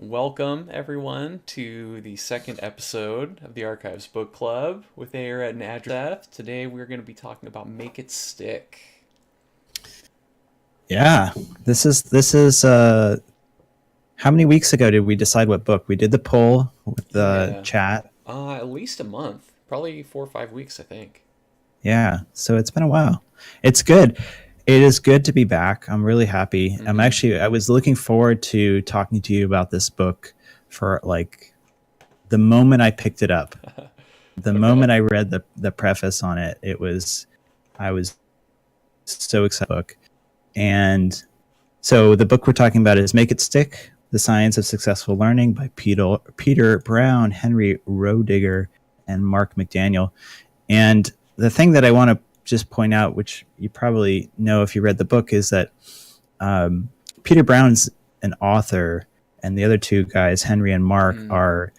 Welcome, everyone, to the second episode of the Archives Book Club with Aaron and Adreth. Today, we're going to be talking about Make It Stick. Yeah, this is how many weeks ago did we decide what book? We did the poll with the Yeah, chat. at least a month, probably 4 or 5 weeks, I think. Yeah, so it's been a while. It's good. It is good to be back. I'm really happy. Mm-hmm. I was looking forward to talking to you about this book for like the moment I picked it up. The Okay. moment I read the preface on it, I was so excited. Book. And so the book we're talking about is Make It Stick: The Science of Successful Learning by Peter Brown, Henry Roediger, and Mark McDaniel. And the thing that I want to just point out, which you probably know if you read the book, is that Peter Brown's an author, and the other two guys, Henry and Mark, Mm. are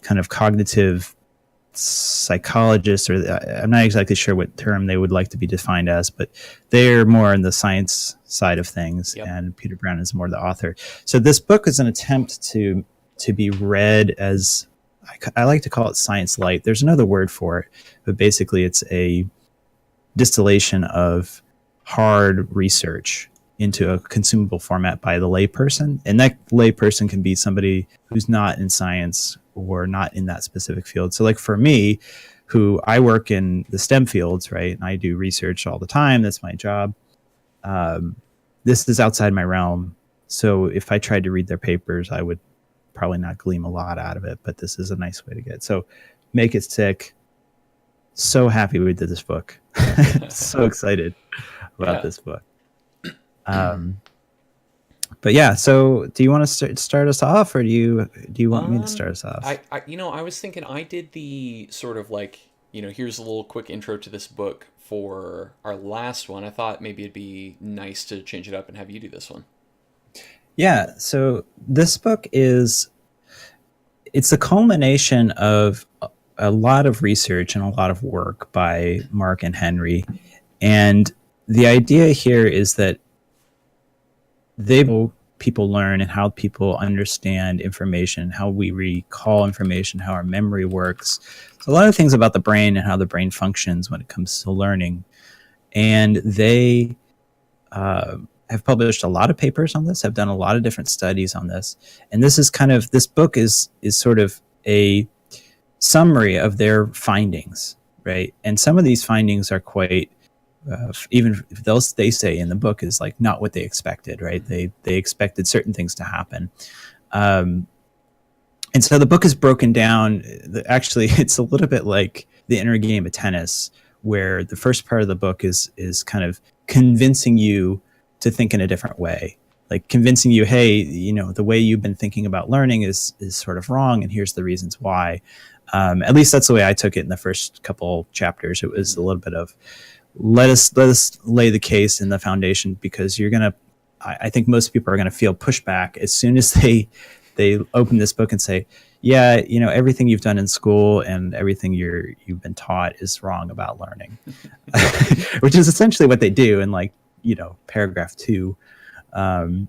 kind of cognitive psychologists, or I'm not exactly sure what term they would like to be defined as, but they're more in the science side of things, Yep. and Peter Brown is more the author. So this book is an attempt to be read as, I like to call it science light. There's another word for it, but basically it's a distillation of hard research into a consumable format by the layperson. And that layperson can be somebody who's not in science or not in that specific field. So like for me, who I work in the STEM fields, right? And I do research all the time. That's my job. This is outside my realm. So if I tried to read their papers, I would probably not glean a lot out of it, but this is a nice way to get. So Make It Stick. So happy we did this book. So excited about Yeah. this book. Um, but yeah, so do you want to start us off, or do you want me to Um, start us off? I was thinking I did the sort of like, here's a little quick intro to this book for our last one. I thought maybe it'd be nice to change it up and have you do this one. Yeah, so this book is, it's the culmination of a lot of research and a lot of work by Mark and Henry. And the idea here is that they people learn and how people understand information, how we recall information, how our memory works. So a lot of things about the brain and how the brain functions when it comes to learning. And they have published a lot of papers on this, have done a lot of different studies on this. And this book is sort of a summary of their findings, right? And some of these findings are quite, even if they say in the book, is like not what they expected, right? They expected certain things to happen. Um, and so the book is broken down. Actually, it's a little bit like the inner game of tennis, where the first part of the book is kind of convincing you to think in a different way, like convincing you, hey, the way you've been thinking about learning is sort of wrong, and here's the reasons why. At least that's the way I took it in the first couple chapters. It was a Mm-hmm. little bit of let us lay the case in the foundation, because I think most people are gonna feel pushback as soon as they open this book and say, yeah, everything you've done in school and everything you've been taught is wrong about learning, which is essentially what they do in, like, paragraph 2. Um,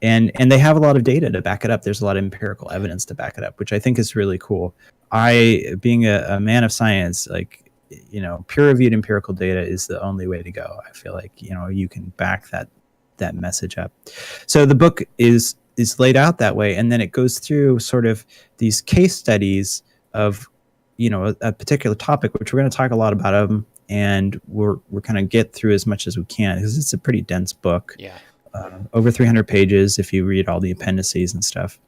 and they have a lot of data to back it up. There's a lot of empirical Yeah. evidence to back it up, which I think is really cool. I, being a man of science, like, peer-reviewed empirical data is the only way to go. I feel like, you can back that message up. So the book is laid out that way, and then it goes through sort of these case studies of, a particular topic, which we're going to talk a lot about them, and we're kind of get through as much as we can, because it's a pretty dense book. Yeah. Over 300 pages if you read all the appendices and stuff.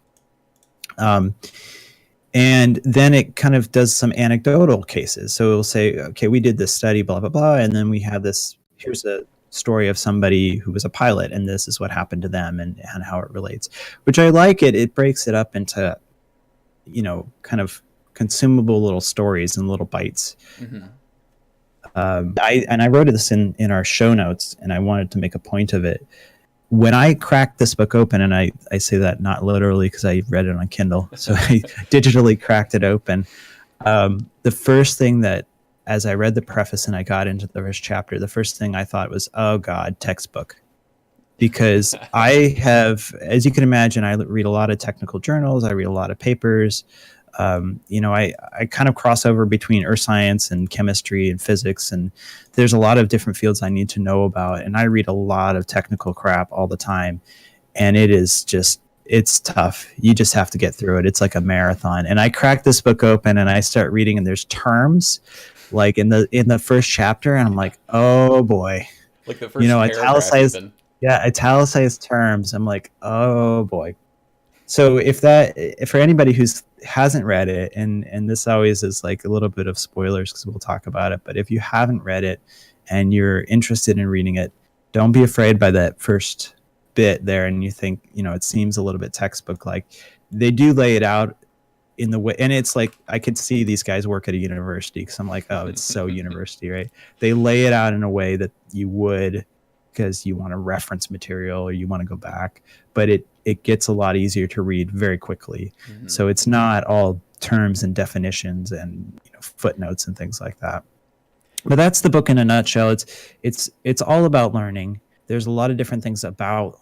And then it kind of does some anecdotal cases. So it'll say, okay, we did this study, blah, blah, blah. And then we have here's a story of somebody who was a pilot, and this is what happened to them, and how it relates, which I like it. It breaks it up into, kind of consumable little stories and little bites. Mm-hmm. I wrote this in our show notes, and I wanted to make a point of it. When I cracked this book open, and I say that not literally because I read it on Kindle, so I digitally cracked it open. The first thing that, as I read the preface and I got into the first chapter, the first thing I thought was, oh God, textbook. because I have, as you can imagine, I read a lot of technical journals. I read a lot of papers. I kind of cross over between earth science and chemistry and physics, and there's a lot of different fields I need to know about. And I read a lot of technical crap all the time, and it's tough. You just have to get through it. It's like a marathon. And I crack this book open and I start reading, and there's terms like in the first chapter, and I'm like, oh boy, like the first italicized, even. Yeah, italicized terms. I'm like, oh boy. So if for anybody who hasn't read it, and this always is like a little bit of spoilers because we'll talk about it, but if you haven't read it and you're interested in reading it, don't be afraid by that first bit there and you think, it seems a little bit textbook like. They do lay it out in the way, and it's like I could see these guys work at a university, because I'm like, oh, it's so university, right? They lay it out in a way that you would, because you want to reference material or you want to go back, but it gets a lot easier to read very quickly. Mm-hmm. So it's not all terms and definitions and footnotes and things like that. But that's the book in a nutshell. It's all about learning. There's a lot of different things about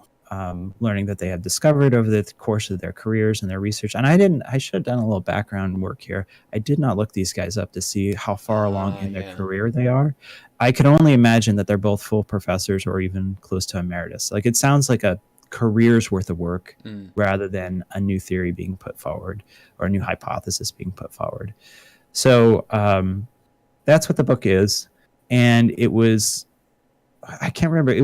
learning that they have discovered over the course of their careers and their research. And I should have done a little background work here. I did not look these guys up to see how far along in their career they are. I could only imagine that they're both full professors or even close to emeritus. Like, it sounds like a career's worth of work rather than a new theory being put forward or a new hypothesis being put forward. So that's what the book is. And it was, I can't remember,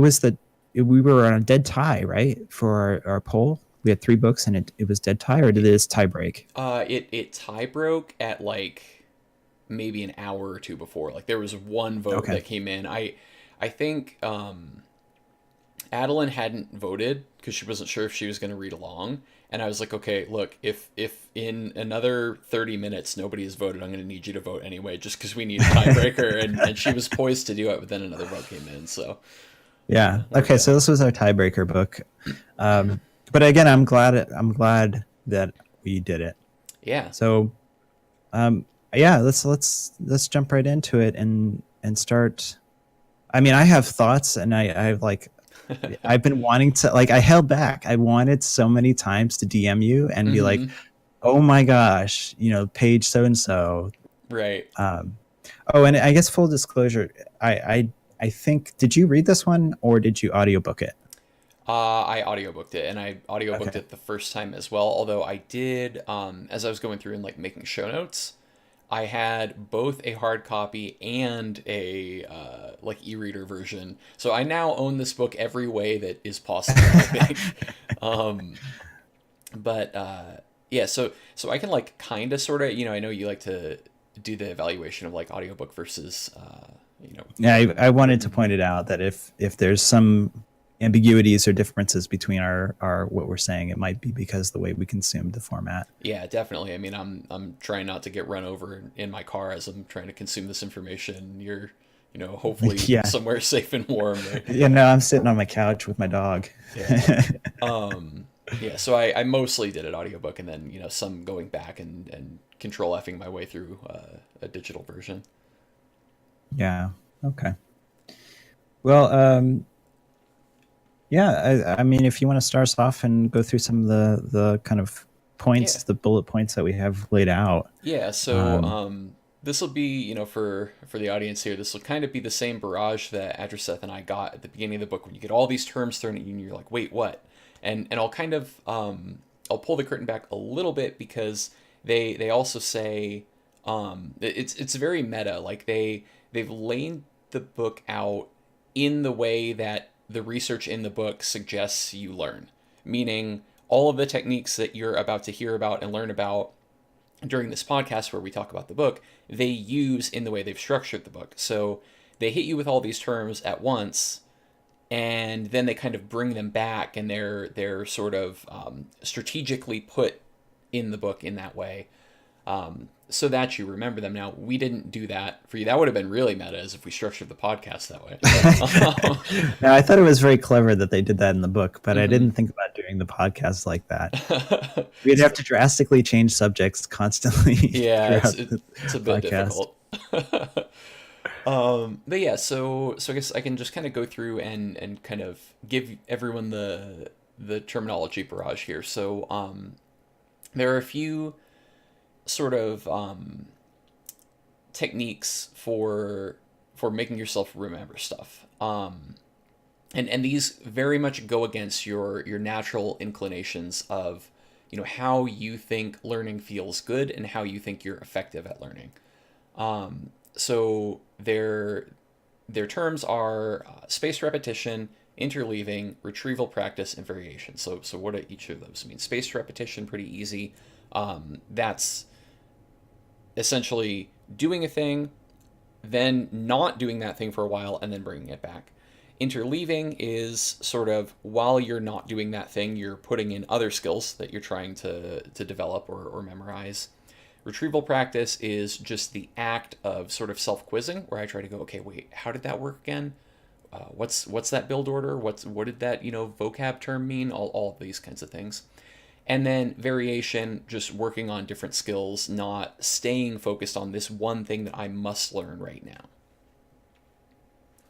we were on a dead tie, right? For our poll. We had 3 books and it was dead tie, or did this tie break? It tie broke at like maybe an hour or two before. Like, there was one vote that came in. I think Adeline hadn't voted because she wasn't sure if she was going to read along. And I was like, okay, look, if in another 30 minutes nobody has voted, I'm going to need you to vote anyway, just because we need a tiebreaker. and she was poised to do it, but then another vote came in. So yeah. Okay. So this was our tiebreaker book. But again, I'm glad that we did it. Yeah. So, let's jump right into it and start. I mean, I have thoughts, and I've been wanting to, I held back. I wanted so many times to DM you and be like, oh my gosh, page so-and-so. Right. And I guess full disclosure, I think, did you read this one or did you audiobook it? I audiobooked it, and I audiobooked it the first time as well. Although I did, as I was going through and making show notes, I had both a hard copy and a e-reader version. So I now own this book every way that is possible, I think. So I can kind of sort of, I know you like to do the evaluation of audiobook versus Yeah, I wanted to point it out that if there's some ambiguities or differences between our what we're saying, it might be because the way we consumed the format. Yeah, definitely. I mean, I'm trying not to get run over in my car as I'm trying to consume this information. You're hopefully somewhere safe and warm. Right? Yeah, no, I'm sitting on my couch with my dog. Yeah. So I mostly did an audiobook, and then some going back and control Fing my way through a digital version. Yeah. Okay. Well, I mean, if you want to start us off and go through some of the kind of points, the bullet points that we have laid out. Yeah. So this will be, for the audience here, this will kind of be the same barrage that Adraseth and I got at the beginning of the book, when you get all these terms thrown at you and you're like, wait, what? And I'll kind of I'll pull the curtain back a little bit, because they also say it's very meta. Like they've laid the book out in the way that the research in the book suggests you learn, meaning all of the techniques that you're about to hear about and learn about during this podcast where we talk about the book, they use in the way they've structured the book. So they hit you with all these terms at once, and then they kind of bring them back, and they're sort of strategically put in the book in that way, so that you remember them. Now, we didn't do that for you. That would have been really meta, as if we structured the podcast that way. Now, I thought it was very clever that they did that in the book, but I didn't think about doing the podcast like that. We'd have to drastically change subjects constantly. Yeah, it's a bit difficult. But yeah, so I guess I can just kind of go through and kind of give everyone the terminology barrage here. So there are a few sort of techniques for making yourself remember stuff. And these very much go against your natural inclinations of how you think learning feels good and how you think you're effective at learning. So their terms are spaced repetition, interleaving, retrieval practice, and variation. So what do each of those mean? Spaced repetition, pretty easy. That's essentially doing a thing, then not doing that thing for a while, and then bringing it back. Interleaving is sort of while you're not doing that thing, you're putting in other skills that you're trying to develop or memorize. Retrieval practice is just the act of sort of self-quizzing, where I try to go, okay, wait, how did that work again? What's that build order? What did that vocab term mean? All of these kinds of things. And then variation, just working on different skills, not staying focused on this one thing that I must learn right now.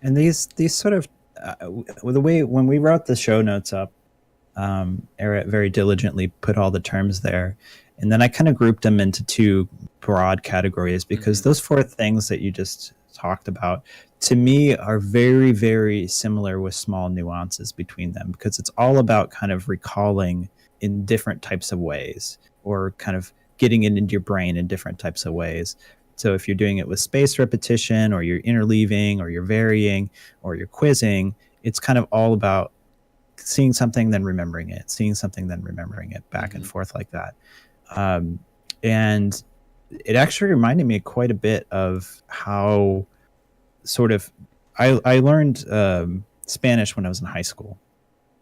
And these sort of the way when we wrote the show notes up, Eric very diligently put all the terms there, and then I kind of grouped them into two broad categories because those four things that you just talked about to me are very, very similar with small nuances between them, because it's all about kind of recalling in different types of ways, or kind of getting it into your brain in different types of ways. So if you're doing it with spaced repetition, or you're interleaving, or you're varying, or you're quizzing, it's kind of all about seeing something, then remembering it, seeing something, then remembering it, back and forth like that. And it actually reminded me quite a bit of how sort of I learned Spanish when I was in high school.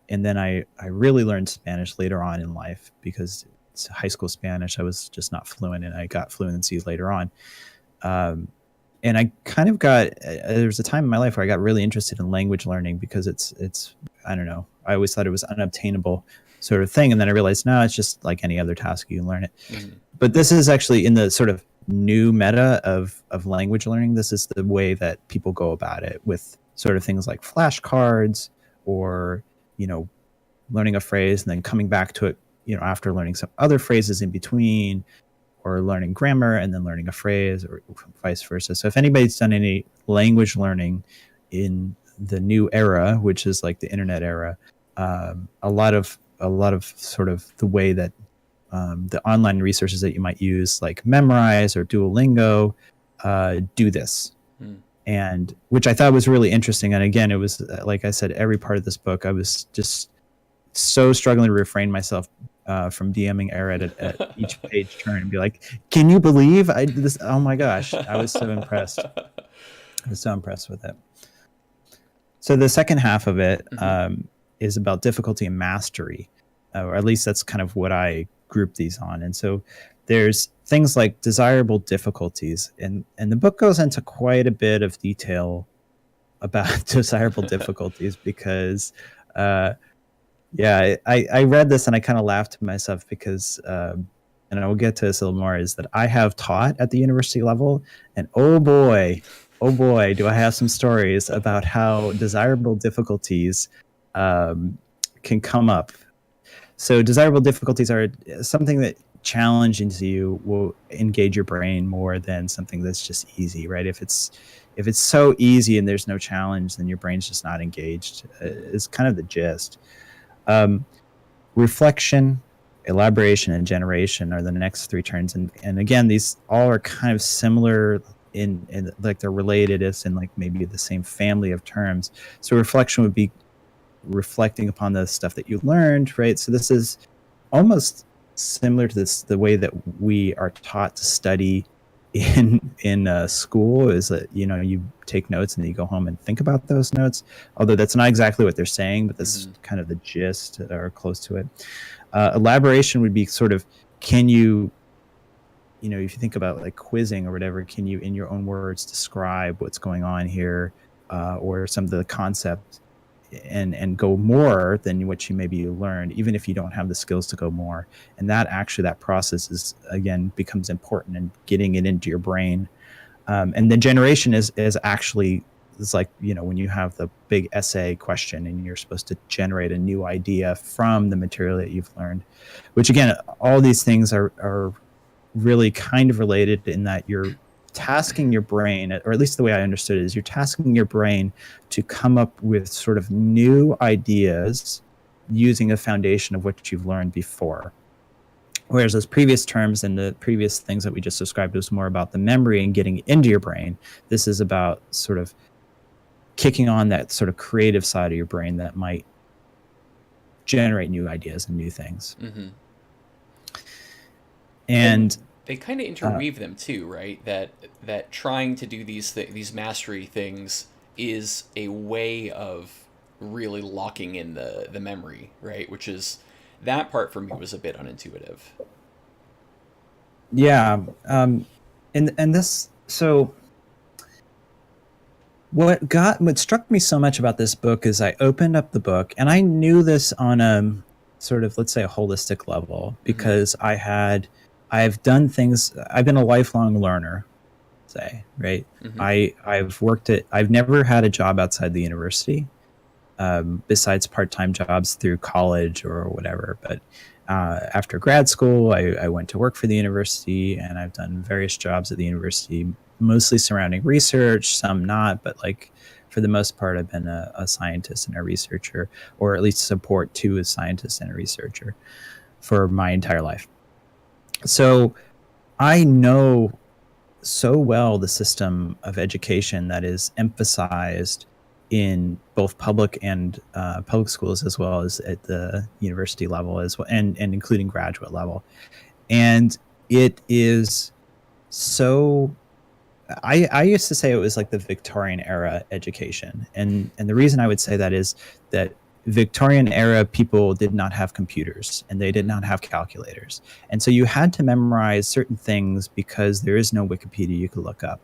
And then I really learned Spanish later on in life, because it's high school Spanish, I was just not fluent, and I got fluency later on. And I kind of there was a time in my life where I got really interested in language learning, because it's I don't know, I always thought it was unobtainable sort of thing. And then I realized, no, it's just like any other task, you can learn it. But this is actually in the sort of new meta of language learning. This is the way that people go about it, with sort of things like flashcards, or learning a phrase and then coming back to it after learning some other phrases in between, or learning grammar and then learning a phrase, or vice versa. So if anybody's done any language learning in the new era, which is like the internet era, a lot of sort of the way that the online resources that you might use, like Memrise or Duolingo, do this. And which I thought was really interesting. And again, it was, like I said, every part of this book, I was just so struggling to refrain myself from DMing Aaron at each page turn and be like, can you believe this? Oh my gosh. I was so impressed. I was so impressed with it. So the second half of it is about difficulty and mastery, or at least that's kind of what I grouped these on. And so there's things like desirable difficulties, and the book goes into quite a bit of detail about desirable difficulties, because I read this and I kind of laughed to myself, because and I will get to this a little more, is that I have taught at the university level, and oh boy, do I have some stories about how desirable difficulties can come up. So desirable difficulties are something that challenging to you will engage your brain more than something that's just easy, right? If it's so easy and there's no challenge, then your brain's just not engaged. Is kind of the gist. Reflection, elaboration, and generation are the next three terms, and again, these all are kind of similar in like they're related, as in like maybe the same family of terms. So reflection would be reflecting upon the stuff that you learned, right? So this is almost similar to the way that we are taught to study in school, is that you take notes and then you go home and think about those notes, although that's not exactly what they're saying, but that's kind of the gist, or close to it. Elaboration would be sort of, can you if you think about like quizzing or whatever, can you in your own words describe what's going on here, or some of the concepts, and go more than what you learned, even if you don't have the skills to go more. And that process is, again, becomes important in getting it into your brain. And the generation is actually, it's like, when you have the big essay question and you're supposed to generate a new idea from the material that you've learned, which again, all these things are really kind of related in that you're tasking your brain, or at least the way I understood it is you're tasking your brain to come up with sort of new ideas using a foundation of what you've learned before. Whereas those previous terms and the previous things that we just described was more about the memory and getting into your brain. This is about sort of kicking on that sort of creative side of your brain that might generate new ideas and new things. Mm-hmm. And they kind of interweave them too, right? That trying to do these mastery things is a way of really locking in the memory, right? Which is, that part for me was a bit unintuitive. Yeah, and this, so what struck me so much about this book is I opened up the book and I knew this on a sort of, let's say, a holistic level, because I've done things. I've been a lifelong learner, say, right? I've never had a job outside the university, besides part-time jobs through college or whatever. But after grad school, I went to work for the university, and I've done various jobs at the university, mostly surrounding research, some not, but like for the most part, I've been a scientist and a researcher, or at least support to a scientist and a researcher for my entire life. So I know so well the system of education that is emphasized in both public and public schools, as well as at the university level, as well, and including graduate level. And it is so, I used to say it was like the Victorian era education. And the reason I would say that is that Victorian era people did not have computers and they did not have calculators. And so you had to memorize certain things because there is no Wikipedia you could look up.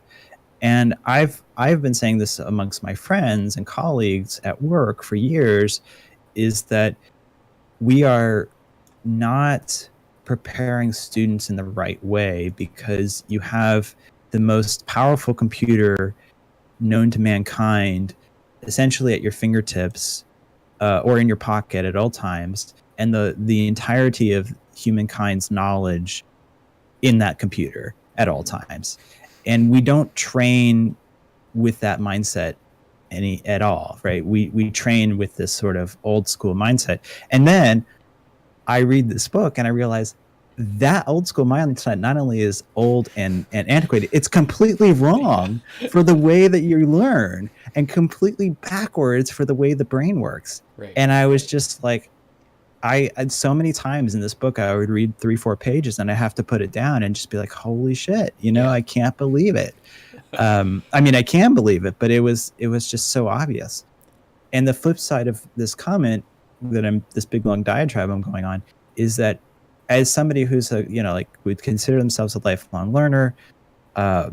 And I've been saying this amongst my friends and colleagues at work for years, is that we are not preparing students in the right way, because you have the most powerful computer known to mankind essentially at your fingertips, or in your pocket at all times, and the entirety of humankind's knowledge in that computer at all times. And we don't train with that mindset at all, right? We train with this sort of old school mindset. And then I read this book and I realize that old school mindset not only is old and antiquated, it's completely wrong for the way that you learn, and completely backwards for the way the brain works. Right. And I was just like, I so many times in this book, I would read 3-4 pages and I have to put it down and just be like, holy shit, I can't believe it. I mean, I can believe it, but it was just so obvious. And the flip side of this comment that this big long diatribe I'm going on is that, as somebody who's would consider themselves a lifelong learner, I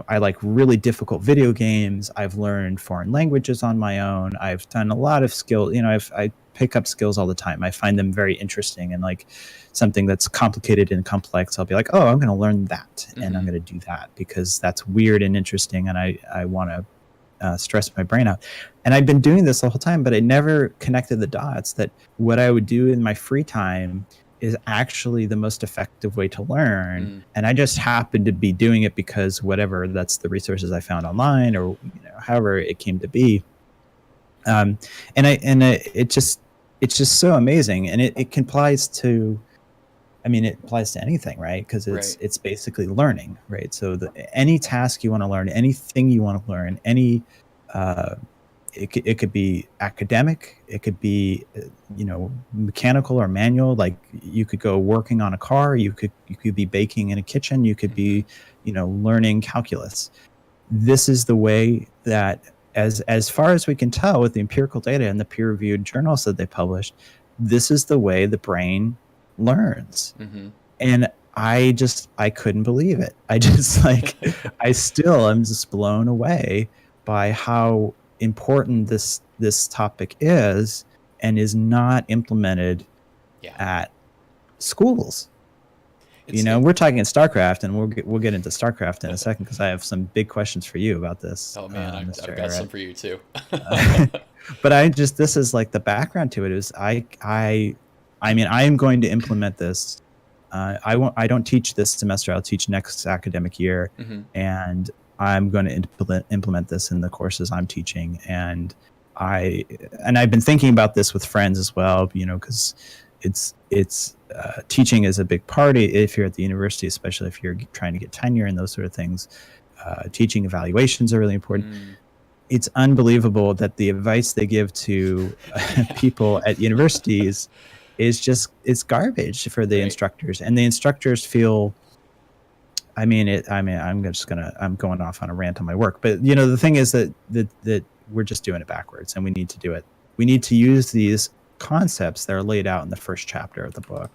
like really difficult video games. I've learned foreign languages on my own. I've done a lot of skills. I pick up skills all the time. I find them very interesting, and like something that's complicated and complex, I'll be like, oh, I'm going to learn that, and I'm going to do that because that's weird and interesting, and I want to stress my brain out. And I've been doing this the whole time, but I never connected the dots that what I would do in my free time is actually the most effective way to learn. And I just happened to be doing it because whatever, that's the resources I found online, or however it came to be. It's just so amazing, and it applies to, it applies to anything, right? Because it's basically learning, right? So any task you want to learn, anything you want to learn, any it could be academic, it could be mechanical or manual. Like you could go working on a car, you could be baking in a kitchen, you could be learning calculus. This is the way that, as far as we can tell with the empirical data and the peer-reviewed journals that they published, this is the way the brain learns. And I couldn't believe it. I just I still am just blown away by how important this topic is, and is not implemented at schools. It's we're talking StarCraft, and we'll get into StarCraft in a second because I have some big questions for you about this, oh man, I've Mr. got some Eric. for you too. But this is like the background to it is I mean, I am going to implement this. I don't teach this semester. I'll teach next academic year, Hmm. and I'm going to implement this in the courses I'm teaching. I I've been thinking about this with friends as well, because it's teaching is a big part if you're at the university, especially if you're trying to get tenure and those sort of things. Teaching evaluations are really important. Mm, It's unbelievable that the advice they give to people at universities is just it's garbage for the right. instructors, and the instructors feel. I'm going off on a rant on my work, but the thing is that we're just doing it backwards, and we need to do it. We need to use these concepts that are laid out in the first chapter of the book.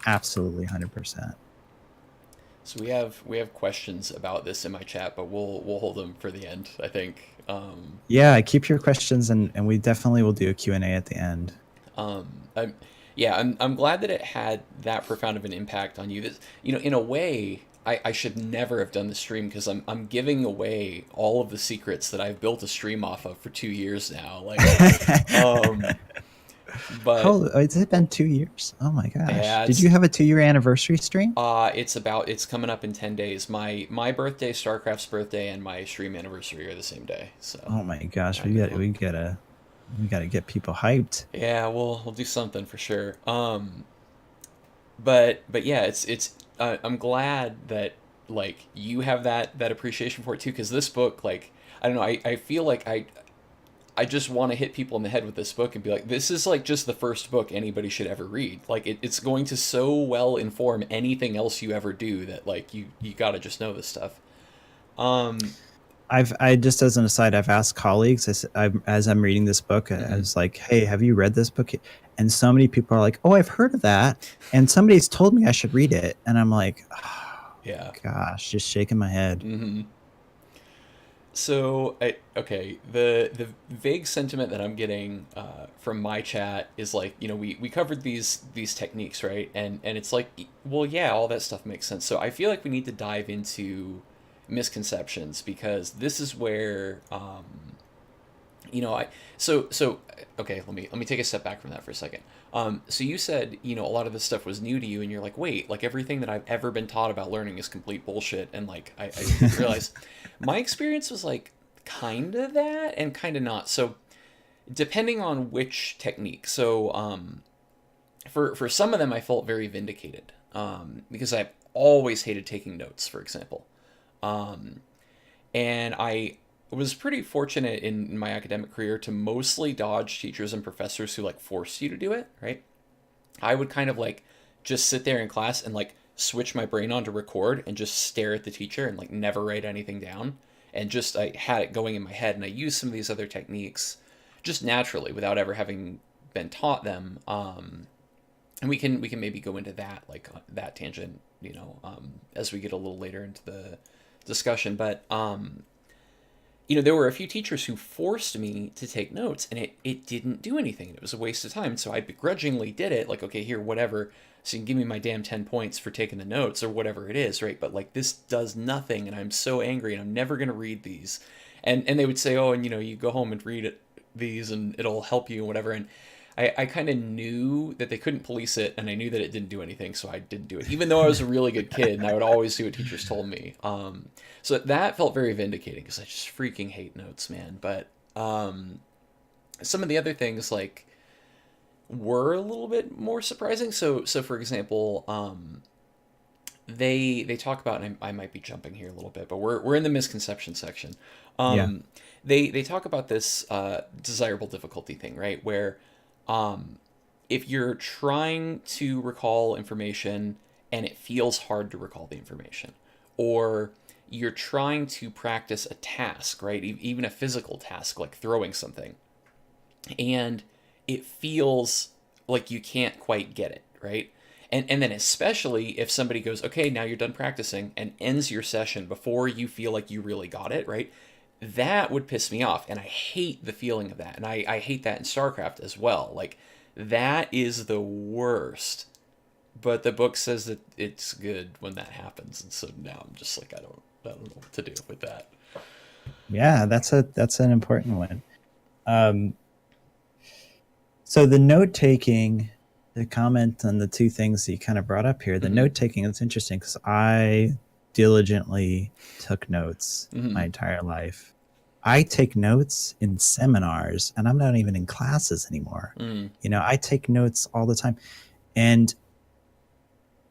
Absolutely, 100%. So we have questions about this in my chat, but we'll hold them for the end, I think. Yeah, keep your questions, and we definitely will do a Q&A at the end. I'm yeah, I'm glad that it had that profound of an impact on you. This, in a way, I should never have done the stream because I'm giving away all of the secrets that I've built a stream off of for 2 years now. Um, but How has it been 2 years? Oh my gosh! yeah, Did you have a 2-year anniversary stream? it's coming up in 10 days. My birthday, StarCraft's birthday, and my stream anniversary are the same day. So Oh my gosh! I can hook. We gotta get people hyped. Yeah, we'll do something for sure. But yeah, it's I'm glad that like you have that appreciation for it too, because this book, like, I don't know, I feel like I just want to hit people in the head with this book and be like, this is like just the first book anybody should ever read. Like it's going to so well inform anything else you ever do that like you gotta just know this stuff. Um, I just as an aside, I've asked colleagues as I'm reading this book, I mhm. was like, "Hey, have you read this book?" And so many people are like, "Oh, I've heard of that," and somebody's told me I should read it, and I'm like, "Oh, Yeah. gosh," just shaking my head. Hmm. So okay, the vague sentiment that I'm getting from my chat is like, we covered these techniques, right? And it's like, well, yeah, all that stuff makes sense. So I feel like we need to dive into misconceptions because this is where I so okay, let me take a step back from that for a second. So you said, a lot of this stuff was new to you, and you're like, wait, like everything that I've ever been taught about learning is complete bullshit, and like I didn't realize my experience was like kind of that and kind of not. So depending on which technique. So for some of them, I felt very vindicated because I've always hated taking notes, for example. Um, and I was pretty fortunate in my academic career to mostly dodge teachers and professors who like forced you to do it, right? I would kind of like just sit there in class and like switch my brain on to record and just stare at the teacher and like never write anything down, and just I had it going in my head, and I used some of these other techniques just naturally without ever having been taught them. And we can maybe go into that, like that tangent, as we get a little later into the discussion. But there were a few teachers who forced me to take notes, and it didn't do anything. It was a waste of time. So I begrudgingly did it, like, okay, here, whatever. So you can give me my damn 10 points for taking the notes or whatever it is, right? But like this does nothing, and I'm so angry, and I'm never gonna read these. And they would say, oh, and you go home and read these, and it'll help you and whatever. And I kind of knew that they couldn't police it, and I knew that it didn't do anything, so I didn't do it. Even though I was a really good kid, and I would always do what teachers told me. So that felt very vindicating because I just freaking hate notes, man. But some of the other things like were a little bit more surprising. So for example, they talk about, and I might be jumping here a little bit, but we're in the misconception section. Yeah. Um, they talk about this desirable difficulty thing, right? Where if you're trying to recall information and it feels hard to recall the information, or you're trying to practice a task, right? Even a physical task like throwing something, and it feels like you can't quite get it, right? And then especially if somebody goes, okay, now you're done practicing, and ends your session before you feel like you really got it, right? That would piss me off, and I hate the feeling of that, and I hate that in StarCraft as well. Like that is the worst but the book says that it's good when that happens, and so now I'm just like, I don't know what to do with that. Yeah, that's an important one. Um, so the note taking, the comment on the two things that you kind of brought up here, the Mm-hmm. note taking is interesting because I diligently took notes Mm-hmm. my entire life. I take notes in seminars, and I'm not even in classes anymore. Mm-hmm. You know, I take notes all the time. And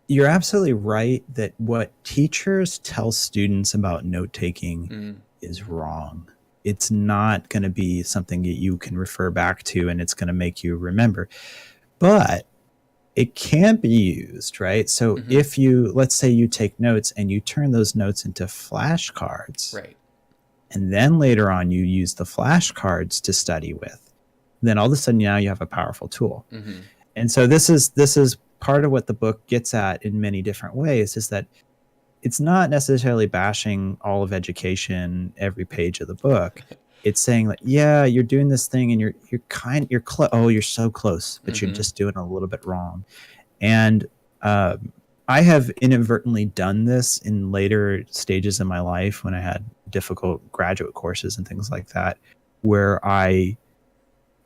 you're absolutely right that what teachers tell students about note taking Mm-hmm. is wrong. It's not going to be something that you can refer back to and it's going to make you remember. But it can be used, right? So Mm-hmm. if you, let's say you take notes and you turn those notes into flashcards, Right. and then later on you use the flashcards to study with, then all of a sudden now you have a powerful tool. Mm-hmm. And so this is part of what the book gets at in many different ways, is that it's not necessarily bashing all of education every page of the book. It's saying like, yeah, you're doing this thing and you're so close, but you're Mm-hmm. just doing it a little bit wrong. And I have inadvertently done this in later stages of my life when I had difficult graduate courses and things like that, where I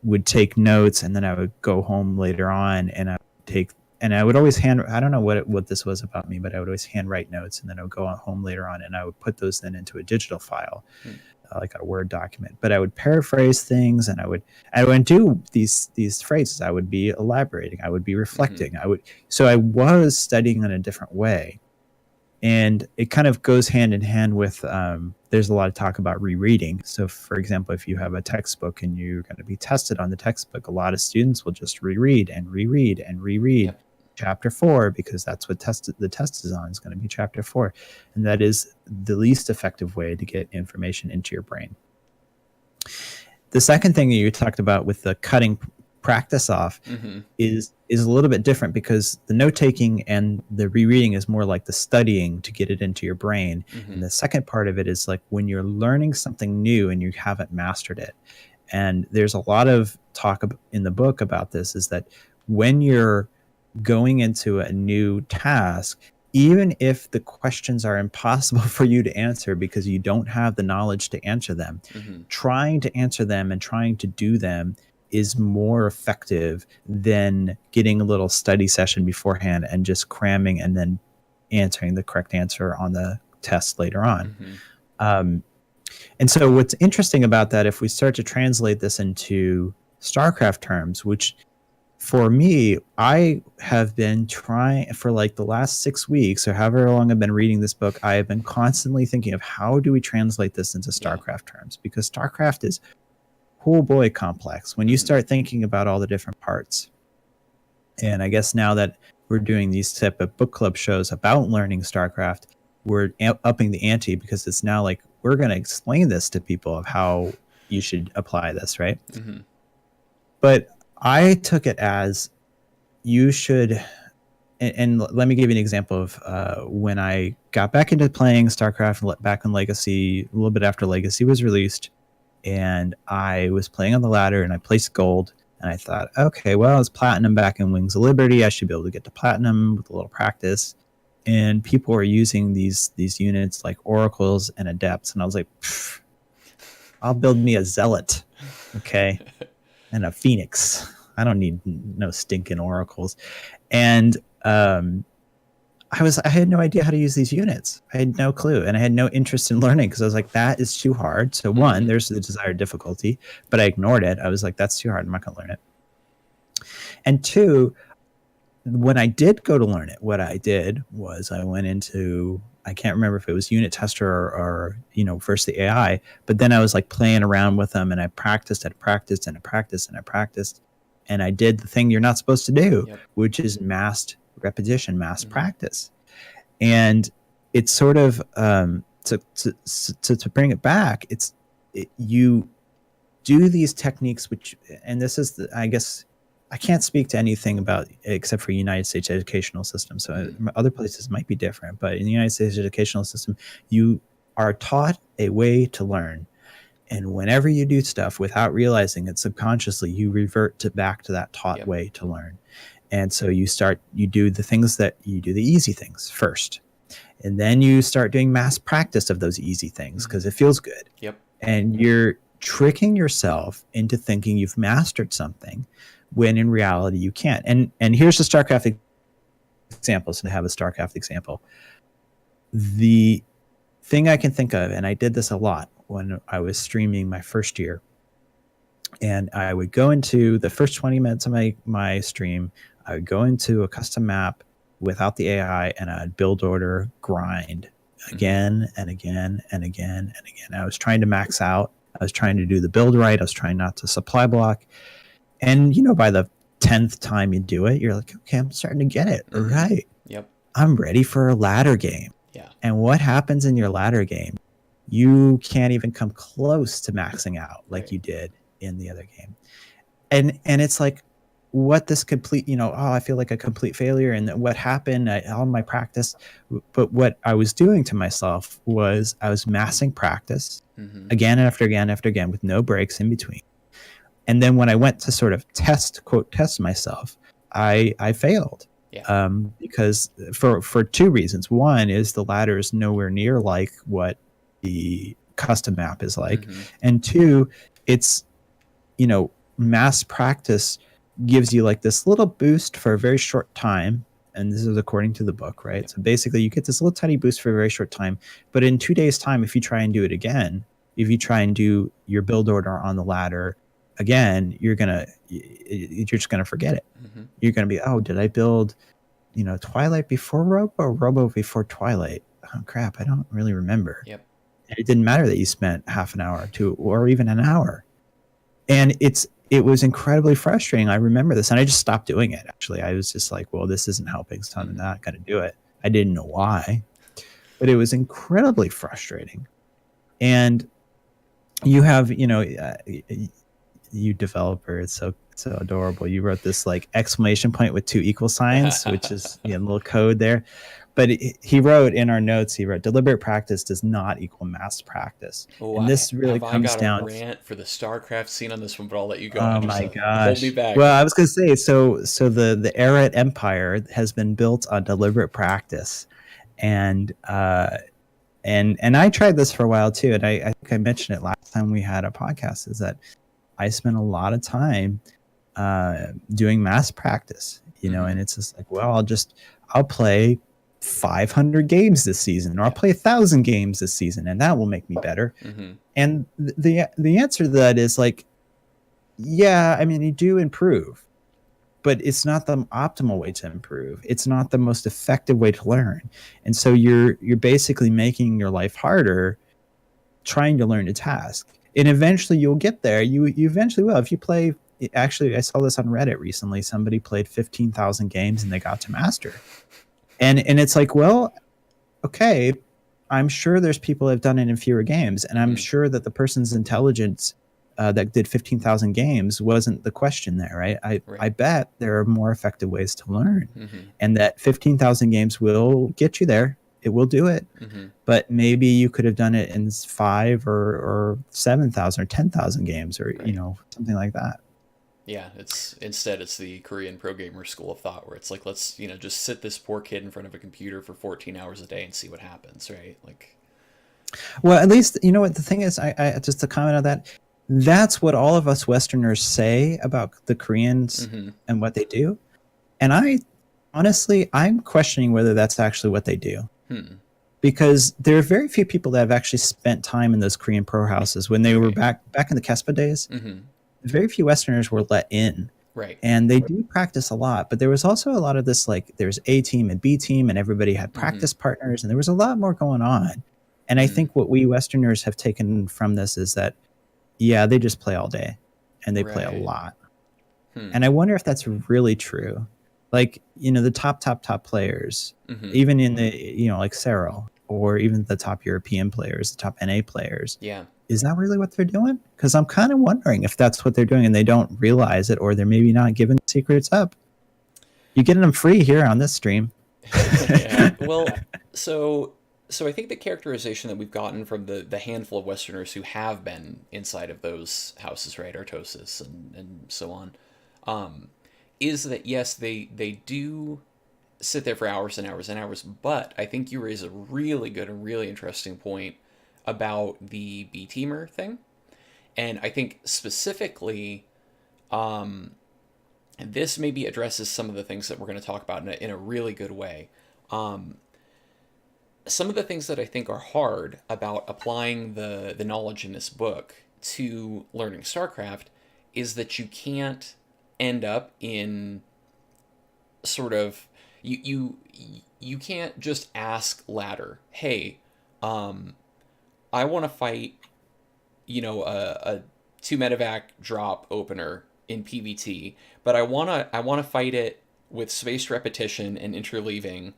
would take notes and then I would go home later on and I would always I don't know what this was about me, but I would always handwrite notes and then I would go home later on and I would put those then into a digital file, like a Word document. But I would paraphrase things and I would do these phrases. I would be elaborating. I would be reflecting. Mm-hmm. So I was studying in a different way. And it kind of goes hand in hand with, there's a lot of talk about rereading. So for example, if you have a textbook and you're going to be tested on the textbook, a lot of students will just reread and reread and reread Yep. chapter 4, because that's what the test is on. It's going to be chapter 4. And that is the least effective way to get information into your brain. The second thing that you talked about with the cutting practice off Mm-hmm. is a little bit different, because the note taking and the rereading is more like the studying to get it into your brain. Mm-hmm. And the second part of it is like when you're learning something new and you haven't mastered it. And there's a lot of talk in the book about this, is that when you're going into a new task, even if the questions are impossible for you to answer because you don't have the knowledge to answer them, Mm-hmm. trying to answer them and trying to do them is more effective than getting a little study session beforehand and just cramming and then answering the correct answer on the test later on. Mm-hmm. And so what's interesting about that, if we start to translate this into StarCraft terms, which for me, I have been trying for like the last 6 weeks or however long I've been reading this book, I have been constantly thinking of how do we translate this into StarCraft terms? Because StarCraft is, oh boy, complex when you start thinking about all the different parts. And I guess now that we're doing these type of book club shows about learning StarCraft, we're upping the ante, because it's now like we're going to explain this to people of how you should apply this, right? Mm-hmm. But I took it as you should, and let me give you an example of when I got back into playing StarCraft back in Legacy, a little bit after Legacy was released, and I was playing on the ladder and I placed gold, and I thought, okay, well, it's platinum back in Wings of Liberty. I should be able to get to platinum with a little practice. And people were using these units like oracles and adepts, and I was like, I'll build me a zealot, okay, and a phoenix. I don't need no stinking oracles. And I had no idea how to use these units. I had no clue, and I had no interest in learning, because I was like, that is too hard. So one, there's the desired difficulty, but I ignored it. I was like, that's too hard. I'm not going to learn it. And two, when I did go to learn it, what I did was I went into, I can't remember if it was Unit Tester or first the AI, but then I was like playing around with them, and I practiced and I did the thing you're not supposed to do, which is massed repetition, mass practice. And it's sort of to bring it back, you do these techniques, which, and this is I guess I can't speak to anything about except for United States educational system. So other places might be different, but in the United States educational system, you are taught a way to learn. And whenever you do stuff without realizing it subconsciously, you revert back to that taught way to learn. And so you do the easy things first. And then you start doing mass practice of those easy things because it feels good. Yep. And you're tricking yourself into thinking you've mastered something when in reality you can't. And here's the StarCraft example. So to have a StarCraft example, the thing I can think of, and I did this a lot when I was streaming my first year, and I would go into the first 20 minutes of my stream, I would go into a custom map without the AI, and I'd build order grind again and again and again and again. I was trying to max out. I was trying to do the build right. I was trying not to supply block. And, by the 10th time you do it, you're like, okay, I'm starting to get it. Right. Yep. I'm ready for a ladder game. Yeah. And what happens in your ladder game? You can't even come close to maxing out like you did in the other game. And it's like, what this complete, I feel like a complete failure. And what happened, all my practice. But what I was doing to myself was I was massing practice again and after again with no breaks in between. And then when I went to sort of test myself, I failed. Yeah. Because for two reasons. One is the ladder is nowhere near like what the custom map is like. And two, it's, mass practice gives you like this little boost for a very short time. And this is according to the book, right? Yeah. So basically you get this little tiny boost for a very short time. But in 2 days' time, if you try and do it again, if you try and do your build order on the ladder again, you're just gonna forget it. You're gonna be, oh, did I build, Twilight before Robo or Robo before Twilight? Oh crap, I don't really remember. Yep. And it didn't matter that you spent half an hour or two or even an hour. And it was incredibly frustrating. I remember this, and I just stopped doing it. Actually, I was just like, well, this isn't helping, so I'm not going to do it. I didn't know why, but it was incredibly frustrating. And you have, you developer, it's so adorable. You wrote this like exclamation point with 2 equal signs, which is a little code there. But he wrote in our notes, deliberate practice does not equal mass practice. Oh, and this really comes down. I got a rant for the StarCraft scene on this one, but I'll let you go. Oh my gosh! Hold me back. Well, I was going to say, so the Arret Empire has been built on deliberate practice, and I tried this for a while too, and I think I mentioned it last time we had a podcast. Is that I spent a lot of time doing mass practice, and it's just like, well, I'll play 500 games this season, or I'll play 1,000 games this season, and that will make me better. And the answer to that is like, yeah, I mean, you do improve, but it's not the optimal way to improve. It's not the most effective way to learn. And so you're basically making your life harder trying to learn a task. And eventually you'll get there. You eventually will. If you play, actually, I saw this on Reddit recently. Somebody played 15,000 games and they got to master. And it's like, well, okay, I'm sure there's people that have done it in fewer games, and I'm sure that the person's intelligence that did 15,000 games wasn't the question there, right? I bet there are more effective ways to learn, and that 15,000 games will get you there. It will do it, but maybe you could have done it in 5 or 7,000 or 10,000 games, or something like that. Yeah, it's the Korean pro gamer school of thought, where it's like, let's just sit this poor kid in front of a computer for 14 hours a day and see what happens, right? Like, well, at least what the thing is. I just to comment on that. That's what all of us Westerners say about the Koreans and what they do, and I'm questioning whether that's actually what they do, because there are very few people that have actually spent time in those Korean pro houses when they were back in the Kespa days. Very few Westerners were let in. Right. And they do practice a lot, but there was also a lot of this, like there's A team and B team, and everybody had practice partners, and there was a lot more going on. And I think what we Westerners have taken from this is that, yeah, they just play all day and they play a lot. And I wonder if that's really true. Like, the top players, even in the, like Serral, or even the top European players, the top NA players. Yeah. Is that really what they're doing? Because I'm kind of wondering if that's what they're doing and they don't realize it, or they're maybe not giving secrets up. You're getting them free here on this stream. Yeah. Well, so I think the characterization that we've gotten from the handful of Westerners who have been inside of those houses, right, Artosis and so on, is that yes, they do sit there for hours and hours and hours, but I think you raise a really good and really interesting point about the B teamer thing. And I think specifically, this maybe addresses some of the things that we're going to talk about in a really good way. Um, some of the things that I think are hard about applying the knowledge in this book to learning StarCraft is that you can't end up in sort of you can't just ask ladder, hey, I want to fight, a two medevac drop opener in PvT, but I want to fight it with spaced repetition and interleaving,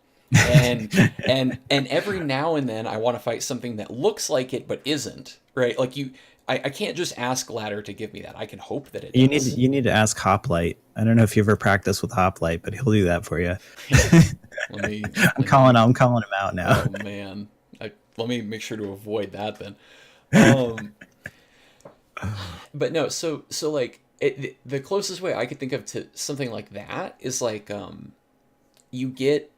and every now and then I want to fight something that looks like it but isn't, right? Like I can't just ask ladder to give me that. I can hope that it does. You need to ask Hoplite. I don't know if you ever practiced with Hoplite, but he'll do that for you. I'm calling him out now. Oh man, let me make sure to avoid that then. Um, but no, so like the closest way I could think of to something like that is like you get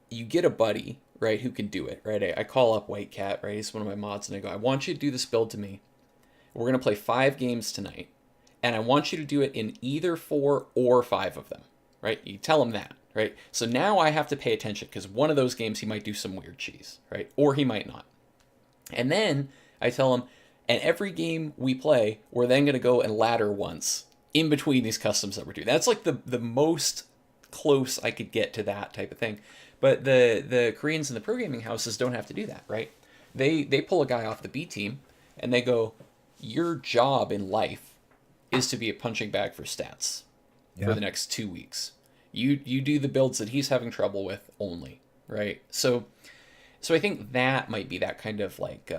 a buddy, right, who can do it, right? I call up White Cat, right? He's one of my mods, and I go, I want you to do this build to me. We're gonna play 5 games tonight, and I want you to do it in either 4 or 5 of them, right? You tell him that, right? So now I have to pay attention because one of those games he might do some weird cheese, right? Or he might not. And then I tell him, and every game we play, we're then gonna go and ladder once in between these customs that we're doing. That's like the most close I could get to that type of thing. But the Koreans and the pro gaming houses don't have to do that, right? They pull a guy off the B team and they go, your job in life is to be a punching bag for stats for the next 2 weeks. You do the builds that he's having trouble with only, right? So I think that might be that kind of like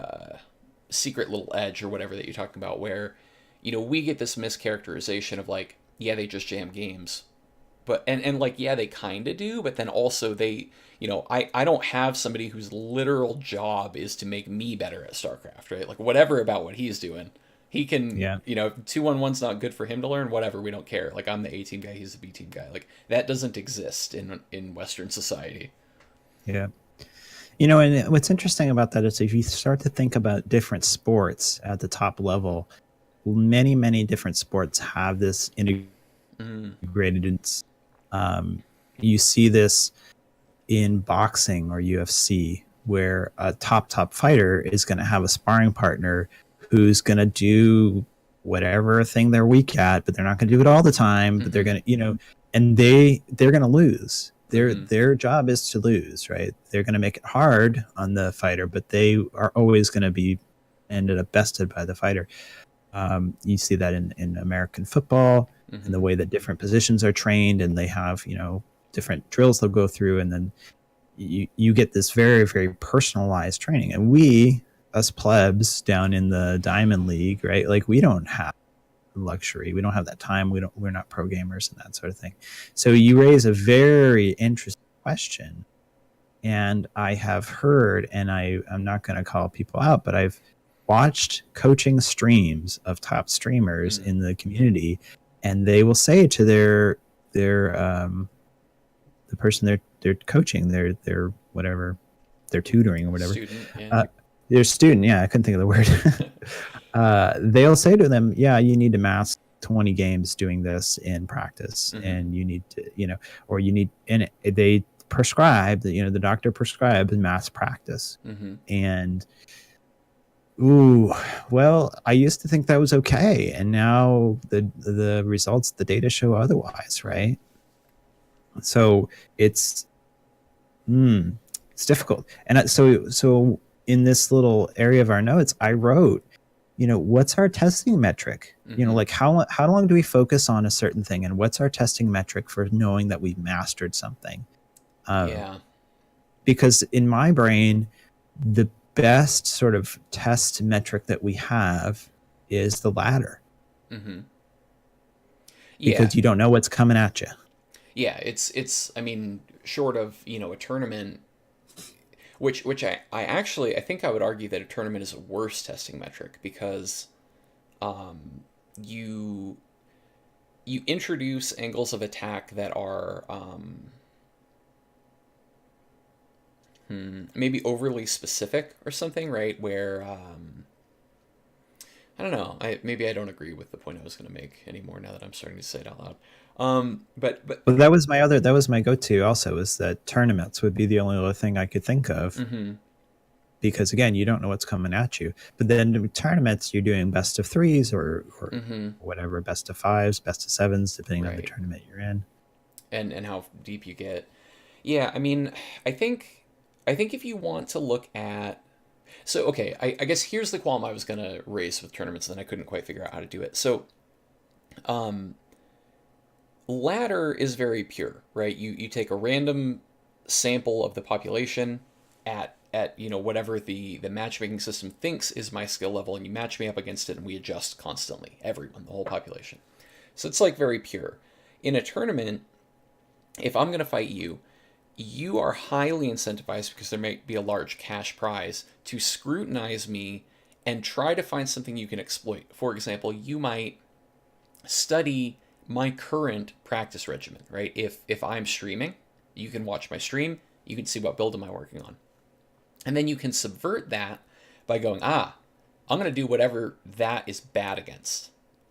secret little edge or whatever that you're talking about, where we get this mischaracterization of like, yeah, they just jam games, but and like, yeah, they kind of do, but then also they, I don't have somebody whose literal job is to make me better at StarCraft, right? Like whatever about what he's doing, he can, 2-1-1's not good for him to learn, whatever, we don't care. Like I'm the A team guy, he's the B team guy. Like that doesn't exist in Western society. Yeah. And what's interesting about that is if you start to think about different sports at the top level, many, many different sports have this integrated. You see this in boxing or UFC, where a top fighter is going to have a sparring partner who's going to do whatever thing they're weak at, but they're not going to do it all the time. But they're going to, and they're going to lose. Their job is to lose, right? They're going to make it hard on the fighter, but they are always going to be ended up bested by the fighter. You see that in American football, and the way that different positions are trained, and they have different drills they'll go through, and then you get this very, very personalized training. And we, us plebs down in the Diamond League, right? Like we don't have luxury. We don't have that time. We're not pro gamers and that sort of thing. So you raise a very interesting question, and I have heard, and I'm not going to call people out, but I've watched coaching streams of top streamers in the community, and they will say to their the person they're coaching, their whatever, their tutoring or whatever, their student. Yeah, I couldn't think of the word. They'll say to them, yeah, you need to master 20 games doing this in practice, and you need to, or you need, and they prescribe that, the doctor prescribes mass practice. And ooh, well, I used to think that was okay, and now the results, the data show otherwise, right? So it's difficult. And so in this little area of our notes, I wrote, what's our testing metric? Like how long do we focus on a certain thing, and what's our testing metric for knowing that we've mastered something? Because in my brain, the best sort of test metric that we have is the ladder. Because you don't know what's coming at you. Yeah, it's I mean, short of, a tournament, which I actually, I think I would argue that a tournament is a worse testing metric, because you you introduce angles of attack that are maybe overly specific or something, right? Where I don't know. Maybe I don't agree with the point I was going to make anymore now that I'm starting to say it out loud. But Well, that was my go-to also, is that tournaments would be the only other thing I could think of, because again, you don't know what's coming at you. But then with tournaments, you're doing best of threes or whatever, best of fives, best of sevens, depending on the right, tournament you're in. and how deep you get. Yeah, I mean, I think if you want to look at so okay, I guess here's the qualm I was gonna raise with tournaments, and then I couldn't quite figure out how to do it. So ladder is very pure, right? You take a random sample of the population at whatever the matchmaking system thinks is my skill level, and you match me up against it, and we adjust constantly, everyone, the whole population. So it's like very pure. In a tournament, if I'm going to fight you, you are highly incentivized, because there may be a large cash prize, to scrutinize me and try to find something you can exploit. For example, you might study my current practice regimen, right? If I'm streaming, you can watch my stream, you can see what build am I working on. And then you can subvert that by going, I'm going to do whatever that is bad against,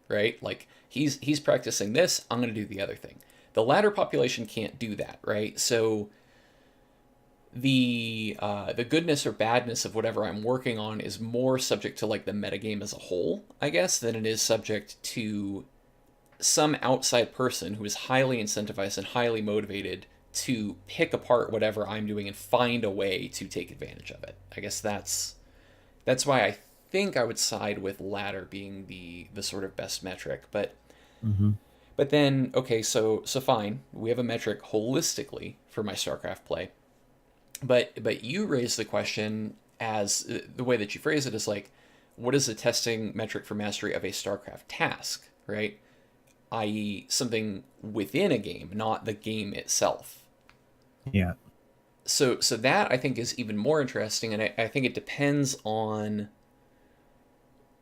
right? Like he's practicing this, I'm going to do the other thing. The ladder population can't do that, right? So the goodness or badness of whatever I'm working on is more subject to like the metagame as a whole, I guess, than it is subject to some outside person who is highly incentivized and highly motivated to pick apart whatever I'm doing and find a way to take advantage of it. I guess that's why I think I would side with ladder being the sort of best metric. But then okay, so fine, we have a metric holistically for my StarCraft play. But you raise the question, as the way that you phrase it is like, what is the testing metric for mastery of a StarCraft task, right? I.e., something within a game, not the game itself. Yeah. So that I think is even more interesting, and I think it depends on